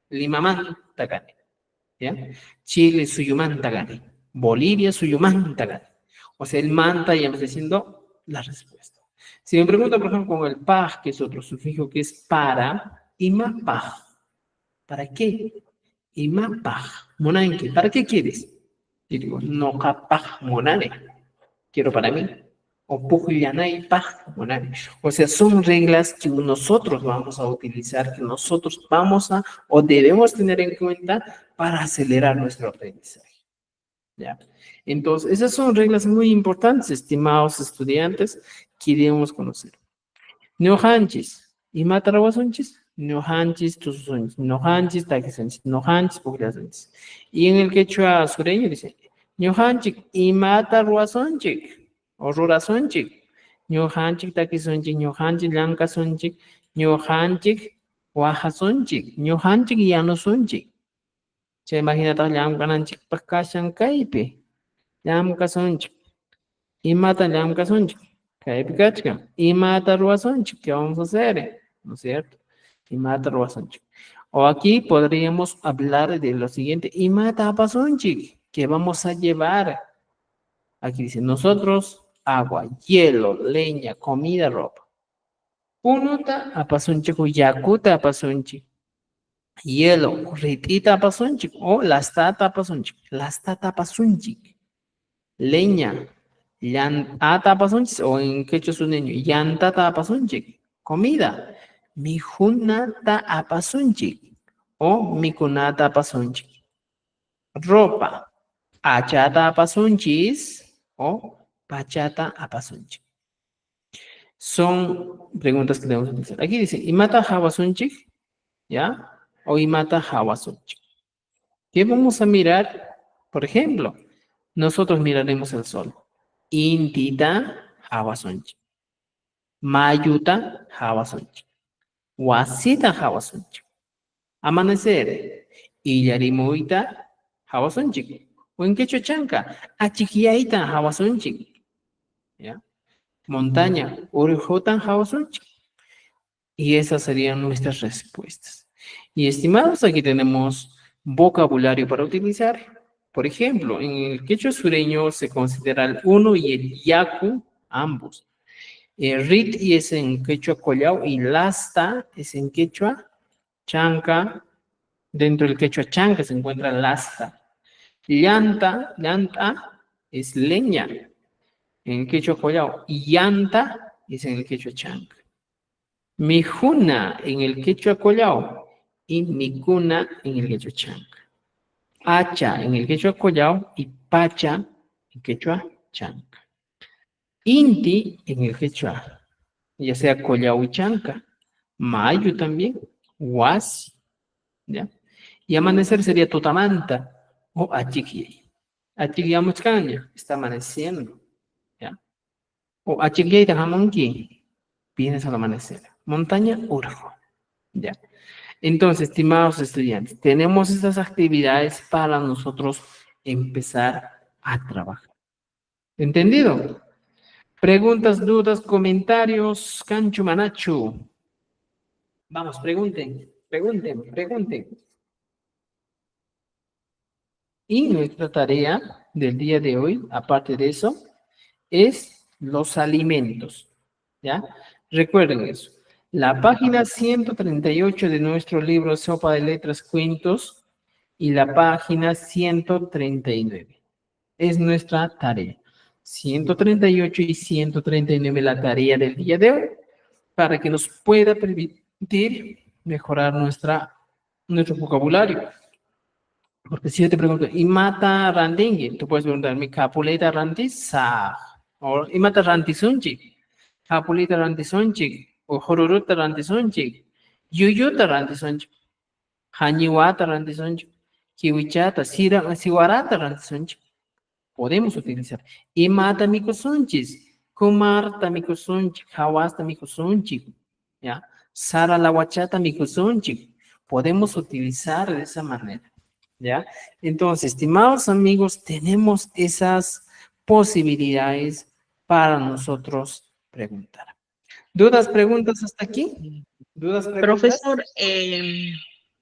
Lima manta kani. ¿Ya? Chile suyumanta gane. Bolivia suyumanta gane. O sea, el manta ya me está diciendo la respuesta. Si me pregunta, por ejemplo, con el paj, que es otro sufijo que es para, ima paj. ¿Para qué? Ima paj. Monanque, ¿para qué quieres? Y digo, no capaj monane. Quiero para mí. O pujillanay paj monane. O sea, son reglas que nosotros vamos a utilizar, que nosotros vamos a o debemos tener en cuenta para acelerar nuestro aprendizaje. ¿Ya? Entonces, esas son reglas muy importantes, estimados estudiantes, que debemos conocer. Neohanchis, ¿y mataraguasunchis? Neohanchis, tusunchis, neohanchis, taquisanchis, neohanchis, pugliasanchis. Y en el quechua sureño dice, neohanchik, y mataruasunchik, o rurasunchik, neohanchik, taquisunchik, neohanchik, lancasunchik, neohanchik, guajasunchik, neohanchik, llanusunchik. Se imagina todos llamkananchik pascashan kaypi. Llamkasunchik. Imata llamkasunchik. Kaypi kachka. Imata ruasunchik. ¿Qué vamos a hacer? ¿No es cierto? Imata ruasunchik. O aquí podríamos hablar de lo siguiente. Imata apasunchik. ¿Qué vamos a llevar? Aquí dice, nosotros, agua, hielo, leña, comida, ropa. Unuta apasunchik o yakuta apasunchik. Hielo, ritita pasunchik o lastata pasunchik, lastata pasunchik, leña, llanta pasunchik o en quechua suneño, llantata pasunchik, comida, mijunata apasunchik o mikunata pasunchik, ropa, achata apasunchis o pachata apasunchik. Son preguntas que debemos utilizar. Aquí dice, ¿imata hawasunchik? ¿Ya? O imata hawasunchik. ¿Qué vamos a mirar? Por ejemplo, nosotros miraremos el sol. Intita hawasunchik. Mayuta hawasunchik. Wasita hawasunchik. Amanecer. Illarimuita hawasunchik. O en quechua chanca. Achiquiaita hawasunchik. ¿Ya? Montaña. Urujotan hawasunchik. Y esas serían nuestras respuestas. Y estimados, aquí tenemos vocabulario para utilizar. Por ejemplo, en el quechua sureño se considera el uno y el yacu, ambos. El rit y es en quechua collao y lasta es en quechua chanca. Dentro del quechua chanca se encuentra lasta. Llanta, llanta es leña en el quechua collao y llanta es en el quechua chanca. Mijuna en el quechua collao y micuna en el quechua chanca. Hacha en el quechua collao y pacha en quechua chanca. Inti en el quechua, ya sea collao y chanca. Mayo también. Huasi. ¿Ya? Y amanecer sería totamanta o achiquiay. Achiquiay muchcaña, está amaneciendo. ¿Ya? O achiquiay tajamonqui, vienes al amanecer. Montaña, urjo. ¿Ya? Entonces, estimados estudiantes, tenemos estas actividades para nosotros empezar a trabajar. ¿Entendido? Preguntas, dudas, comentarios, Canchu Manachu. Vamos, pregunten, pregunten, pregunten. Y nuestra tarea del día de hoy, aparte de eso, es los alimentos. ¿Ya? Recuerden eso. La página 138 de nuestro libro Sopa de Letras Cuentos y la página 139. Es nuestra tarea. 138 y 139 la tarea del día de hoy para que nos pueda permitir mejorar nuestro vocabulario. Porque si yo te pregunto, ¿imata randingi? Tú puedes preguntar, ¿mi capuleta randisa? O ¿imata randisunchi? Capuleta randisonchi. O joruruta randisonchi. Yuyuta randisonchi. Hañiwata randisonchi. Kiwichata, siwarata randisonchi. Podemos utilizar. Imata mikusunchis. Kumarta mikusunchi. Hawasta mikusunchi. ¿Ya? Sara la huachata mikusunchi. Podemos utilizar de esa manera. ¿Ya? Entonces, estimados amigos, tenemos esas posibilidades para nosotros preguntar. ¿Dudas, preguntas hasta aquí? ¿Dudas, preguntas? Profesor,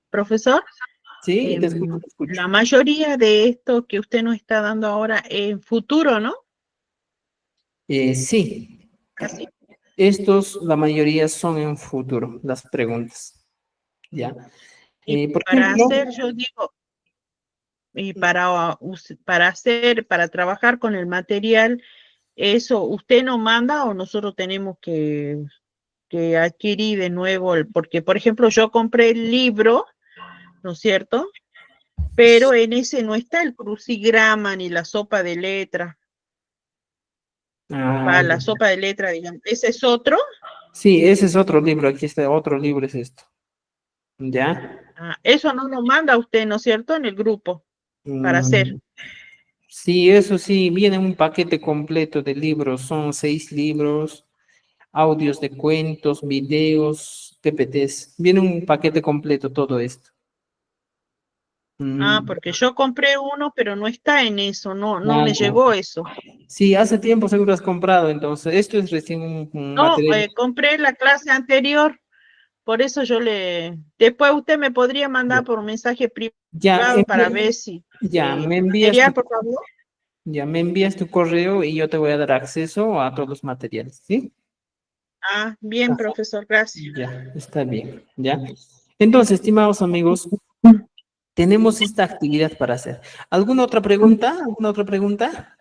profesor, Sí, te escucho, te escucho. la mayoría de esto que usted nos está dando ahora en futuro, ¿no? Sí, Casi. estos, la mayoría son en futuro, las preguntas. ¿Ya? Y Por para ejemplo, hacer, yo digo, y para trabajar con el material, eso, ¿usted nos manda o nosotros tenemos que adquirir de nuevo? Porque, por ejemplo, yo compré el libro, ¿no es cierto? Pero en ese no está el crucigrama ni la sopa de letra. ah, Va, la sopa de letra, digamos. ¿Ese es otro? sí, ese es otro libro, aquí está otro libro, es esto. ¿Ya? Ah, eso no nos manda usted, ¿no es cierto? En el grupo, para hacer. Sí, eso sí, viene un paquete completo de libros, son 6 libros, audios de cuentos, videos, PPTs, viene un paquete completo todo esto. Ah, Mm, porque yo compré uno, pero no está en eso, no me ah, llegó eso. sí, hace tiempo seguro has comprado, entonces, esto es recién un No, material. compré la clase anterior, por eso después usted me podría mandar por un mensaje Ya, privado para ver si ya, me envías material, tu, por favor. ya, me envías tu correo y yo te voy a dar acceso a todos los materiales, ¿sí? Ah, bien, Ajá. profesor, gracias. Ya, está bien, ya. Entonces, estimados amigos, tenemos esta actividad para hacer. ¿Alguna otra pregunta? ¿Alguna otra pregunta?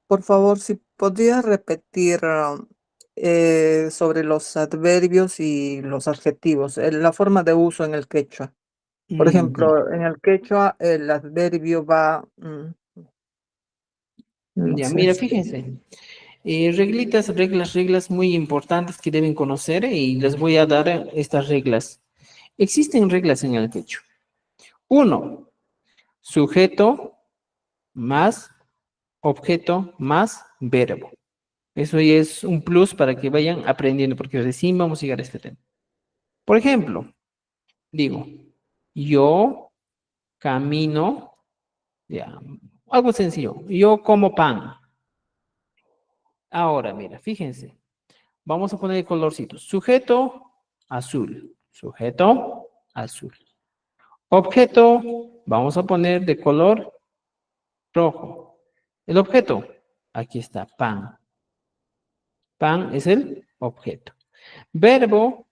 Por favor, si podría repetir sobre los adverbios y los adjetivos, la forma de uso en el quechua. Por Ya, ejemplo, en el quechua el adverbio va, no ya, sé. mira, fíjense. Reglas muy importantes que deben conocer y les voy a dar estas reglas. Existen reglas en el quechua. Uno, sujeto más objeto más verbo. Eso ya es un plus para que vayan aprendiendo, porque recién vamos a llegar a este tema. Por ejemplo, digo, yo camino, ya, algo sencillo, yo como pan. Ahora, mira, fíjense, vamos a poner colorcitos. Sujeto, azul. Sujeto, azul. Objeto, vamos a poner de color rojo. El objeto, aquí está, pan. Pan es el objeto. Verbo,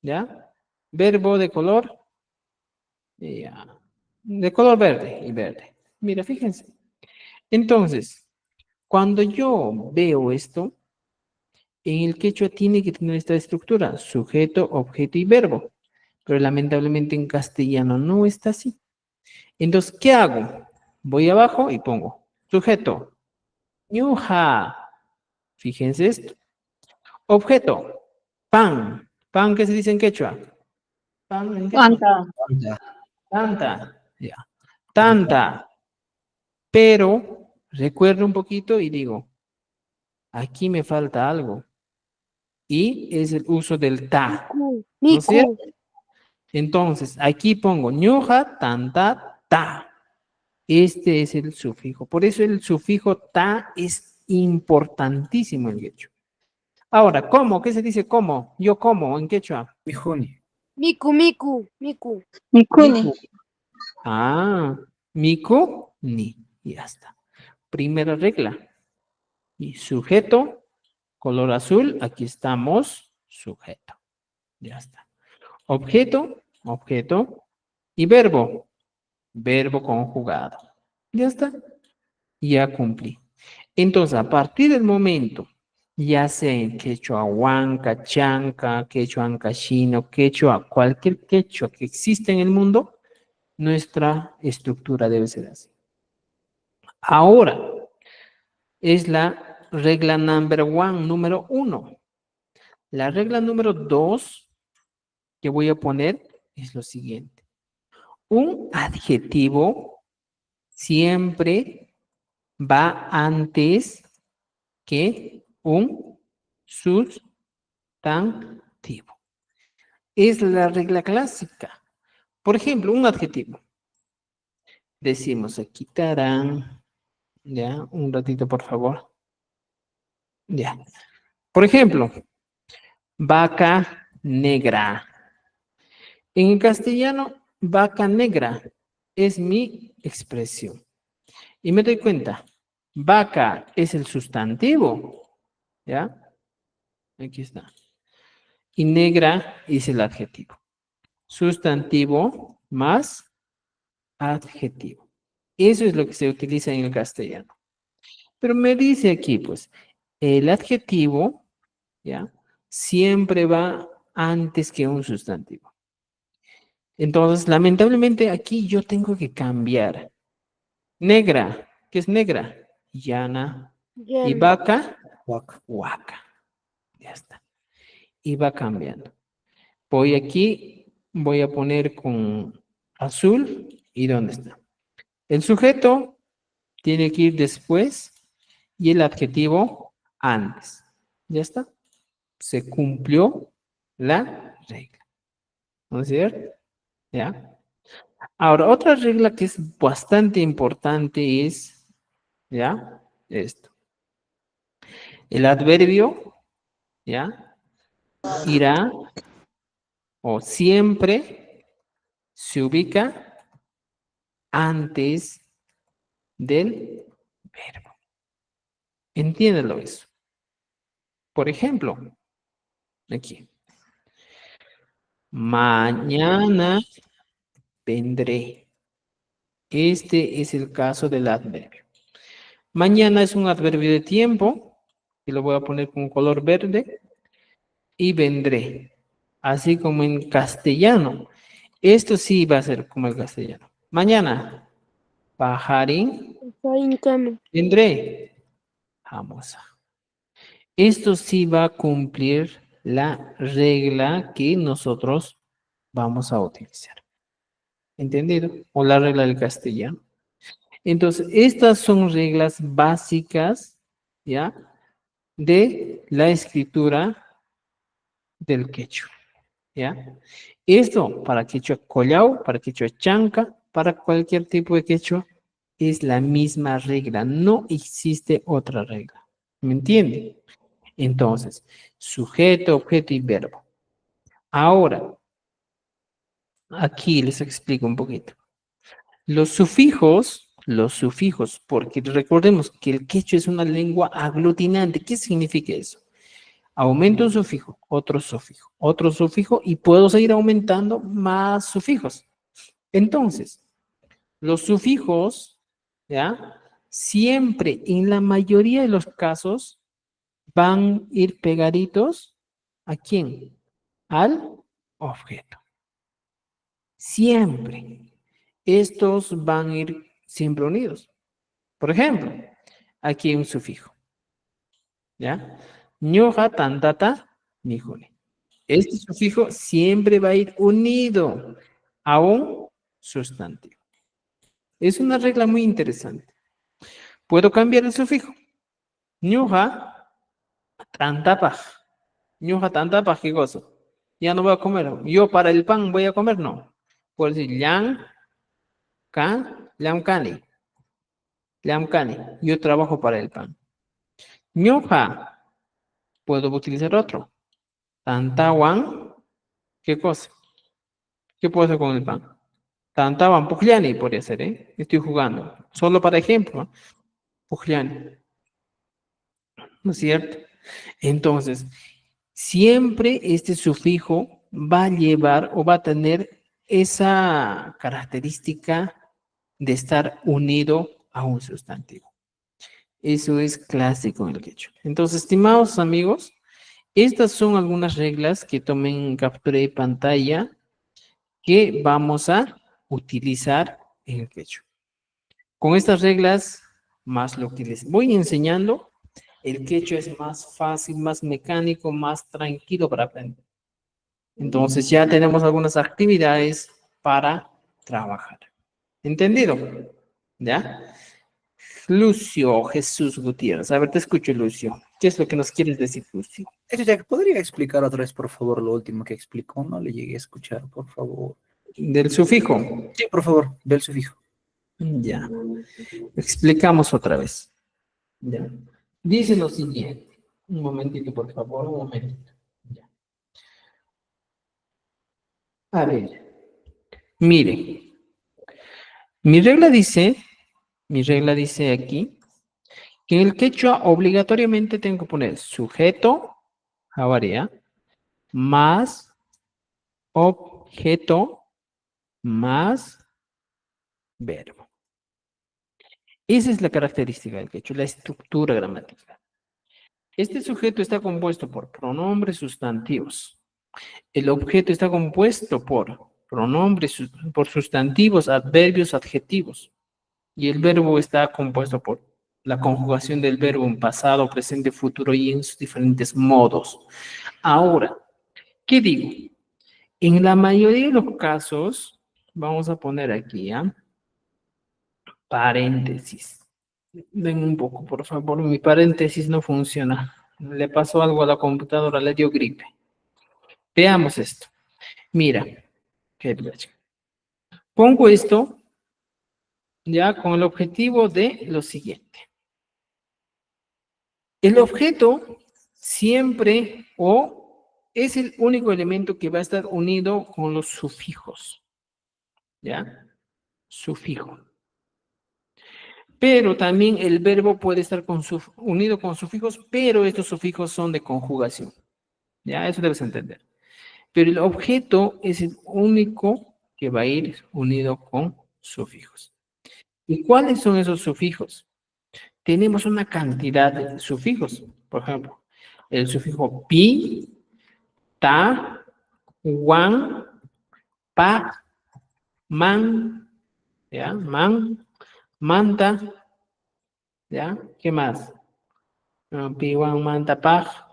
¿ya? Verbo de color, ya, de color verde y verde. Mira, fíjense. Entonces, cuando yo veo esto, en el quechua tiene que tener esta estructura, sujeto, objeto y verbo. Pero lamentablemente en castellano no está así. Entonces, ¿qué hago? Voy abajo y pongo sujeto, ñuja. Fíjense esto. Objeto, pan. ¿Pan qué se dice en quechua? Pan en quechua. ¿Cuánto? Tanta, ya. Tanta. Pero recuerdo un poquito y digo, aquí me falta algo. Y es el uso del ta. ¿No es cierto? Entonces, aquí pongo ñuja, tanta, ta. Este es el sufijo. Por eso el sufijo ta es importantísimo en quechua. Ahora, ¿cómo? ¿Qué se dice cómo? Yo como en quechua. Mijuni. Miku, miku, miku. Miku. Ah, miku, ni. Ya está. Primera regla. Y sujeto, color azul, aquí estamos, sujeto. Ya está. Objeto, objeto. Y verbo, verbo conjugado. Ya está. Ya cumplí. Entonces, a partir del momento ya sea en quechua huanca, chanca, quechua ancaxino, quechua, cualquier quechua que exista en el mundo, nuestra estructura debe ser así. Ahora, es la regla número 1. La regla número 2 que voy a poner es lo siguiente. Un adjetivo siempre va antes que un sustantivo. Es la regla clásica. Por ejemplo, un adjetivo. Decimos aquí, tarán. Ya, un ratito, por favor. Ya. Por ejemplo, vaca negra. En el castellano, vaca negra es mi expresión. Y me doy cuenta, vaca es el sustantivo, ¿ya? Aquí está. Y negra es el adjetivo. Sustantivo más adjetivo. Eso es lo que se utiliza en el castellano. Pero me dice aquí, pues, el adjetivo, ¿ya? Siempre va antes que un sustantivo. Entonces, lamentablemente, aquí yo tengo que cambiar. Negra, ¿qué es negra? Llana. Y Llana. vaca, huaca. Ya está. Y va cambiando. Voy aquí, voy a poner con azul. ¿Y dónde está? El sujeto tiene que ir después y el adjetivo antes. ¿Ya está? Se cumplió la regla. ¿No es cierto? ¿Ya? Ahora, otra regla que es bastante importante es, ¿ya? Esto. El adverbio, ¿ya? Irá o siempre se ubica antes del verbo. Entiéndelo eso. Por ejemplo, aquí. Mañana vendré. Este es el caso del adverbio. Mañana es un adverbio de tiempo, y lo voy a poner con color verde, y vendré. Así como en castellano. Esto sí va a ser como el castellano. Mañana, pajarín, vendré. Vamos a. Esto sí va a cumplir la regla que nosotros vamos a utilizar. ¿Entendido? O la regla del castellano. Entonces, estas son reglas básicas, ¿ya? De la escritura del quechua, ¿ya? Esto para quechua collao, para quechua chanca, para cualquier tipo de quechua, es la misma regla. No existe otra regla. ¿Me entiende? Entonces, sujeto, objeto y verbo. Ahora, aquí les explico un poquito. Los sufijos, porque recordemos que el quechua es una lengua aglutinante. ¿Qué significa eso? Aumento un sufijo, otro sufijo, y puedo seguir aumentando más sufijos. Entonces, los sufijos, ¿ya? Siempre, en la mayoría de los casos, van a ir pegaditos, ¿a quién? Al objeto. Siempre. Estos van a ir siempre unidos. Por ejemplo, aquí hay un sufijo. ¿Ya? Ñoja, tantata, nijune. Este sufijo siempre va a ir unido a un sustantivo. Es una regla muy interesante. Puedo cambiar el sufijo. Ñuja, tantapaj. Ñuja, tantapaj, ¿qué cosa? Ya no voy a comer. Yo para el pan voy a comer, no. Puedo decir, llam, can, lam cani. Lam cani. Yo trabajo para el pan. Ñuja, puedo utilizar otro. Tantawan, ¿qué cosa? ¿Qué puedo hacer con el pan? Tantawan, pujliani podría ser, ¿eh? Estoy jugando. Solo para ejemplo, ¿eh? Pujliani. ¿No es cierto? Entonces, siempre este sufijo va a llevar o va a tener esa característica de estar unido a un sustantivo. Eso es clásico en el quechua. Entonces, estimados amigos, estas son algunas reglas que tomen en captura de pantalla que vamos a utilizar en el quechua. Con estas reglas, más lo que les voy enseñando, el quechua es más fácil, más mecánico, más tranquilo para aprender. Entonces ya tenemos algunas actividades para trabajar. ¿Entendido? ¿Ya? Lucio Jesús Gutiérrez. A ver, te escucho, Lucio. ¿Qué es lo que nos quieres decir, Lucio? Jack, ¿podría explicar otra vez, por favor, lo último que explicó? No le llegué a escuchar, por favor. Del sufijo. Sí, por favor, del sufijo. Ya. Explicamos otra vez. Ya. Dice lo siguiente. Un momentito, por favor, un momentito. Ya. A ver. Mire. Mi regla dice aquí, que en el quechua obligatoriamente tengo que poner sujeto, jabarea, más objeto, más verbo. Esa es la característica del quechua, la estructura gramatical. Este sujeto está compuesto por pronombres sustantivos. El objeto está compuesto por pronombres, por sustantivos, adverbios, adjetivos. Y el verbo está compuesto por la conjugación del verbo en pasado, presente, futuro y en sus diferentes modos. Ahora, ¿qué digo? En la mayoría de los casos, vamos a poner aquí, paréntesis. Ven un poco, por favor, mi paréntesis no funciona. Le pasó algo a la computadora, le dio gripe. Veamos esto. Mira, pongo esto ya con el objetivo de lo siguiente. El objeto siempre es el único elemento que va a estar unido con los sufijos. ¿Ya? Sufijo. Pero también el verbo puede estar unido con sufijos, pero estos sufijos son de conjugación. ¿Ya? Eso debes entender. Pero el objeto es el único que va a ir unido con sufijos. ¿Y cuáles son esos sufijos? Tenemos una cantidad de sufijos. Por ejemplo, el sufijo pi, ta, wan, pa, man, ¿ya? Man, manta, ¿ya? ¿Qué más? Pi, wan, manta, pa.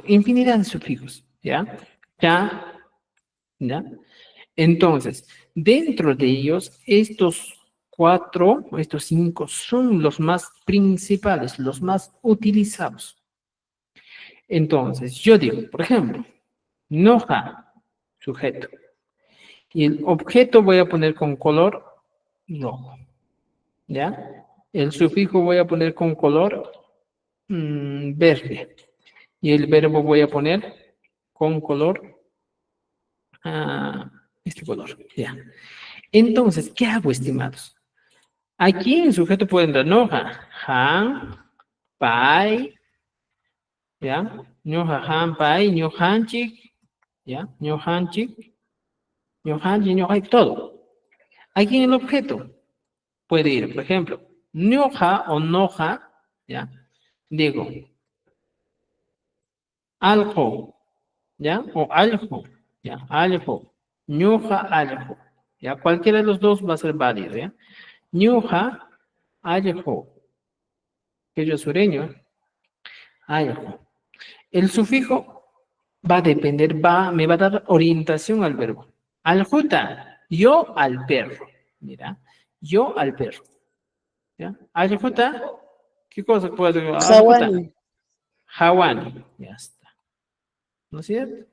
Infinidad de sufijos, ¿ya? Ya, ¿ya? Entonces, dentro de ellos, estos 5 son los más principales, los más utilizados. Entonces, yo digo, por ejemplo, noja, sujeto. Y el objeto voy a poner con color rojo. ¿Ya? El sufijo voy a poner con color verde. Y el verbo voy a poner con color este color. ¿Ya? Entonces, ¿qué hago, estimados? Aquí en sujeto puede entrar noja, han, pai, ¿ya? Noja, han, pai, ñojanchik, ¿ya? Ñojanchik, ñojanchik, ñojanchik, todo. Aquí en el objeto puede ir, por ejemplo, ñoja o noja, ¿ya? Digo, aljo, ¿ya? O aljo, ¿ya? Aljo, ñoja, aljo, ¿ya? Cualquiera de los dos va a ser válido, ¿ya? Ñoja, aljo, que yo sureño, aljo. El sufijo va a depender, me va a dar orientación al verbo. Aljuta, yo al perro, mira, yo al perro. ¿Ya? Aljuta, ¿qué cosa puedo decir? Hawani. Hawani, ya está. ¿No es cierto?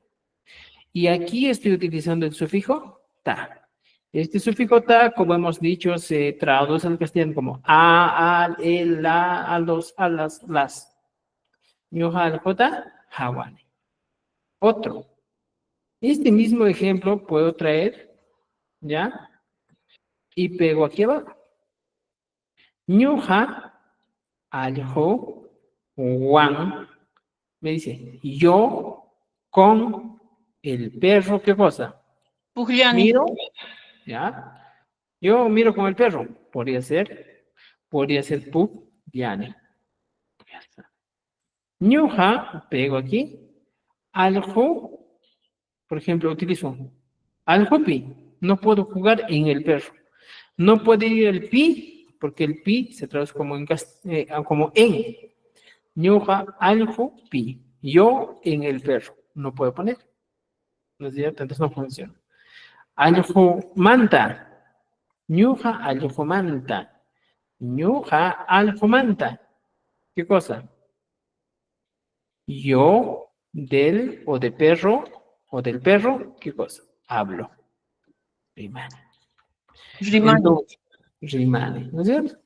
Y aquí estoy utilizando el sufijo ta. Este sufijo ta, como hemos dicho, se traduce al castellano como a, al, el, la, a los, a las. Ñoja al jota, hawani. Otro. Este mismo ejemplo puedo traer, ¿ya? Y pego aquí abajo. Ñoja aljo wan. Me dice, yo con el perro, ¿qué cosa? Pugliani. Miro, ¿ya? Yo miro con el perro, podría ser. podría ser puklani. Ya está. Ñuqa, pego aquí. Aljo, por ejemplo, utilizo aljopi. No puedo jugar en el perro. No puede ir el pi, porque el pi se traduce como como en. Ñuqa aljo pi. Yo en el perro. No puedo poner. ¿No es cierto? Entonces no funciona. Aljo manta. Ñuqa aljo manta. Ñuqa aljo manta. ¿Qué cosa? Yo del o de perro o del perro, ¿qué cosa? Hablo. Rimane. Entonces, rimane, ¿no es cierto?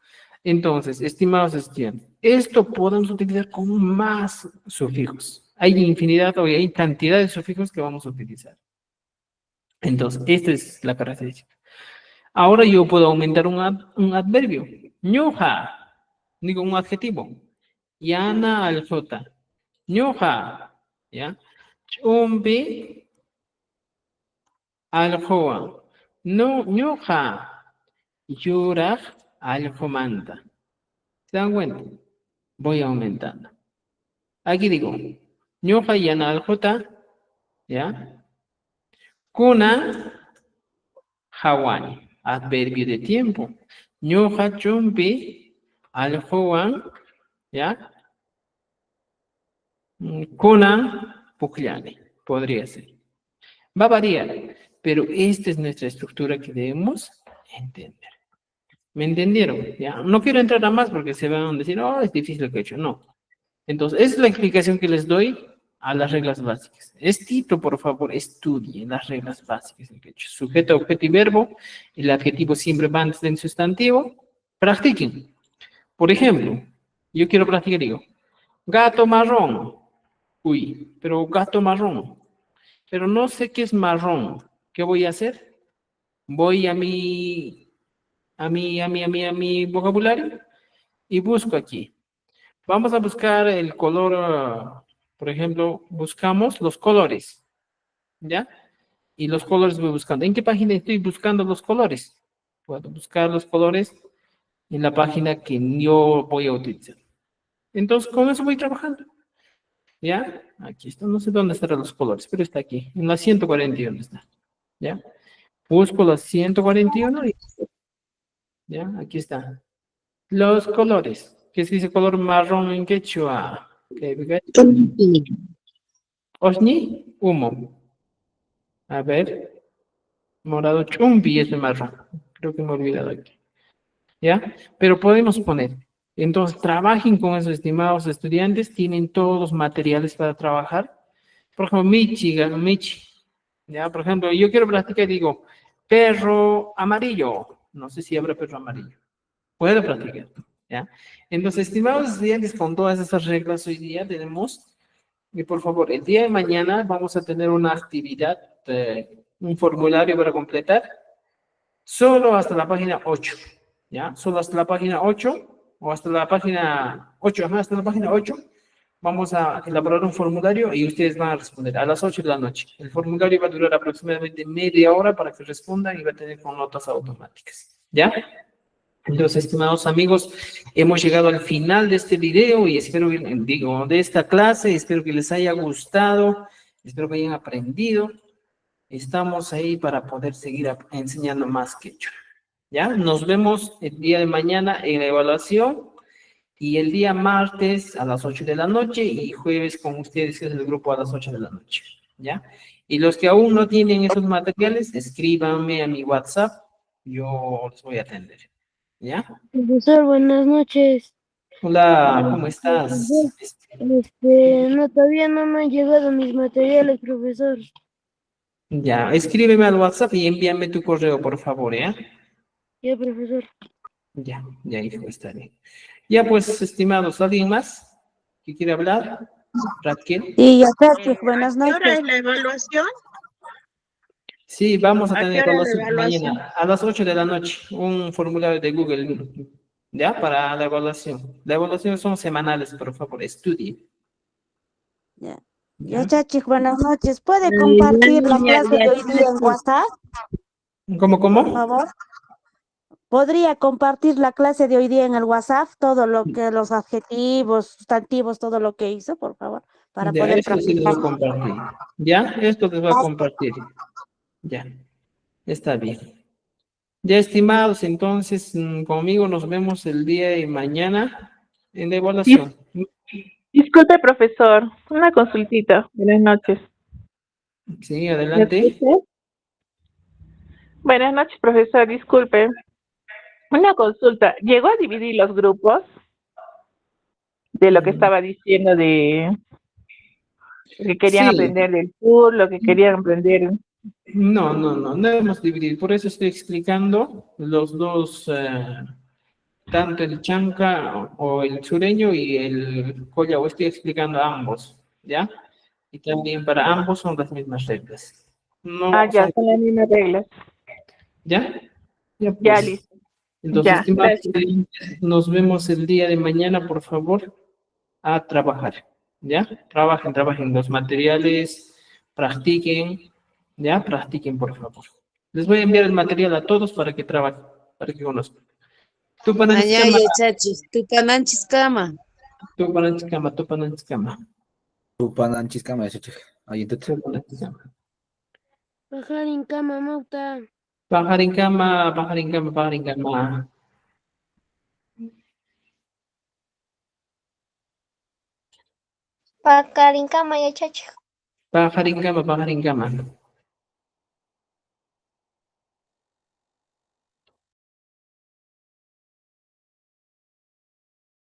Entonces, estimados estudiantes, esto podemos utilizar con más sufijos. Hay infinidad o hay cantidad de sufijos que vamos a utilizar. Entonces, esta es la característica. Ahora yo puedo aumentar un adverbio. Ñuqa, digo un adjetivo. Yana al jota. Ñuqa, ¿ya? Chumbi al joa. No, ñuqa. Yuraq al jomanta. ¿Se dan cuenta? Voy aumentando. Aquí digo, ñuqa yana al jota, ¿ya? Kuna hawani. Adverbio de tiempo. Ñuqa chumbi al joan, ¿ya? Kuna puklani. Podría ser. Va a variar, pero esta es nuestra estructura que debemos entender. ¿Me entendieron? ¿Ya? No quiero entrar a más porque se van a decir, oh, es difícil lo que he hecho. No. Entonces, esa es la explicación que les doy a las reglas básicas. Estito, por favor, estudien las reglas básicas del quechua. Sujeto, objeto y verbo. El adjetivo siempre va antes del sustantivo. Practiquen. Por ejemplo, yo quiero practicar, digo, gato marrón. Uy, pero gato marrón. Pero no sé qué es marrón. ¿Qué voy a hacer? Voy a mi vocabulario y busco aquí. Vamos a buscar el color, por ejemplo, buscamos los colores, ¿ya? Y los colores voy buscando. ¿En qué página estoy buscando los colores? Puedo buscar los colores en la página que yo voy a utilizar. Entonces, con eso voy trabajando. ¿Ya? Aquí está, no sé dónde estarán los colores, pero está aquí, en la 141 está. ¿Ya? Busco la 141 y ya, aquí está. Los colores. ¿Qué se dice color marrón en quechua? Osni, humo. A ver, morado chumbi es el marrón. Creo que me he olvidado aquí. ¿Ya? Pero podemos poner. Entonces, trabajen con esos estimados estudiantes. Tienen todos los materiales para trabajar. Por ejemplo, Michi. ¿Ya? Por ejemplo, yo quiero practicar, digo, perro amarillo. No sé si habrá perro amarillo. Puedo practicar. ¿Ya? Entonces, estimados estudiantes, con todas esas reglas hoy día tenemos, y por favor, el día de mañana vamos a tener una actividad, un formulario para completar, solo hasta la página 8, ¿ya? Solo hasta la página 8, o hasta la página 8, hasta la página 8, vamos a elaborar un formulario y ustedes van a responder a las 8 de la noche. El formulario va a durar aproximadamente media hora para que respondan y va a tener con notas automáticas, ¿ya? Entonces, estimados amigos, hemos llegado al final de este video y espero, de esta clase, espero que les haya gustado, espero que hayan aprendido. Estamos ahí para poder seguir enseñando más quechua. ¿Ya? Nos vemos el día de mañana en la evaluación y el día martes a las 8 de la noche y jueves con ustedes, que es el grupo, a las 8 de la noche. ¿Ya? Y los que aún no tienen esos materiales, escríbanme a mi WhatsApp, yo los voy a atender. ¿Ya? Profesor, buenas noches. Hola, ¿cómo estás? No, todavía no me han llegado mis materiales, profesor. Ya, escríbeme al WhatsApp y envíame tu correo, por favor, ¿ya? Ya, profesor. Ya, hijo, está bien. Ya, pues, estimados, ¿alguien más que quiere hablar? Raquel. Sí, ya Chachi, buenas ¿A qué hora noches. es la evaluación? Sí, vamos a ¿A tener qué hora es la evaluación evaluación? mañana, a las 8 de la noche, un formulario de Google, ¿ya? Para la evaluación. La evaluación son semanales, por favor, estudie. Ya, ¿Ya? Chachi, buenas noches. ¿Puede compartir la clase de hoy día en WhatsApp, ¿Cómo? por favor? ¿podría compartir la clase de hoy día en el WhatsApp? Todo lo que, los adjetivos, sustantivos, todo lo que hizo, por favor, para Ya, poder esto sí les voy practicar. a compartir. ¿Ya? Esto les voy a compartir. Ya, está bien. Ya, estimados, entonces, conmigo nos vemos el día de mañana en la evaluación. Disculpe, profesor, una consultita. Buenas noches. Sí, ¿Me adelante. escucha? Buenas noches, profesor, disculpe. Una consulta. ¿Llegó a dividir los grupos de lo que estaba diciendo de lo que querían Sí, aprender del tour, lo que querían aprender? no hemos dividido. Por eso estoy explicando los dos, tanto el chanca o el sureño y el collao. Estoy explicando a ambos, ¿ya? Y también para ambos son las mismas reglas. Ah, No ya, son, son las mismas reglas. ¿ya? Ya Ya, pues. listo. Entonces, Ya, estimados gracias. estudiantes, nos vemos el día de mañana, por favor, a trabajar, ¿ya? Trabajen los materiales, practiquen, ¿ya? Practiquen, por favor. Les voy a enviar el material a todos para que trabajen, para que conozcan. Tupananchikama, Mañana, chachis, tupananchis cama. tupananchikama, tupananchikama, Tupananchikama, ahí entonces. tupananchikama. Bajar en cama, Mauta. Pajarinkama, pajarinkama, pajarinkama. Paqarinkama yachachiq. Pajarinkama, pajarinkama.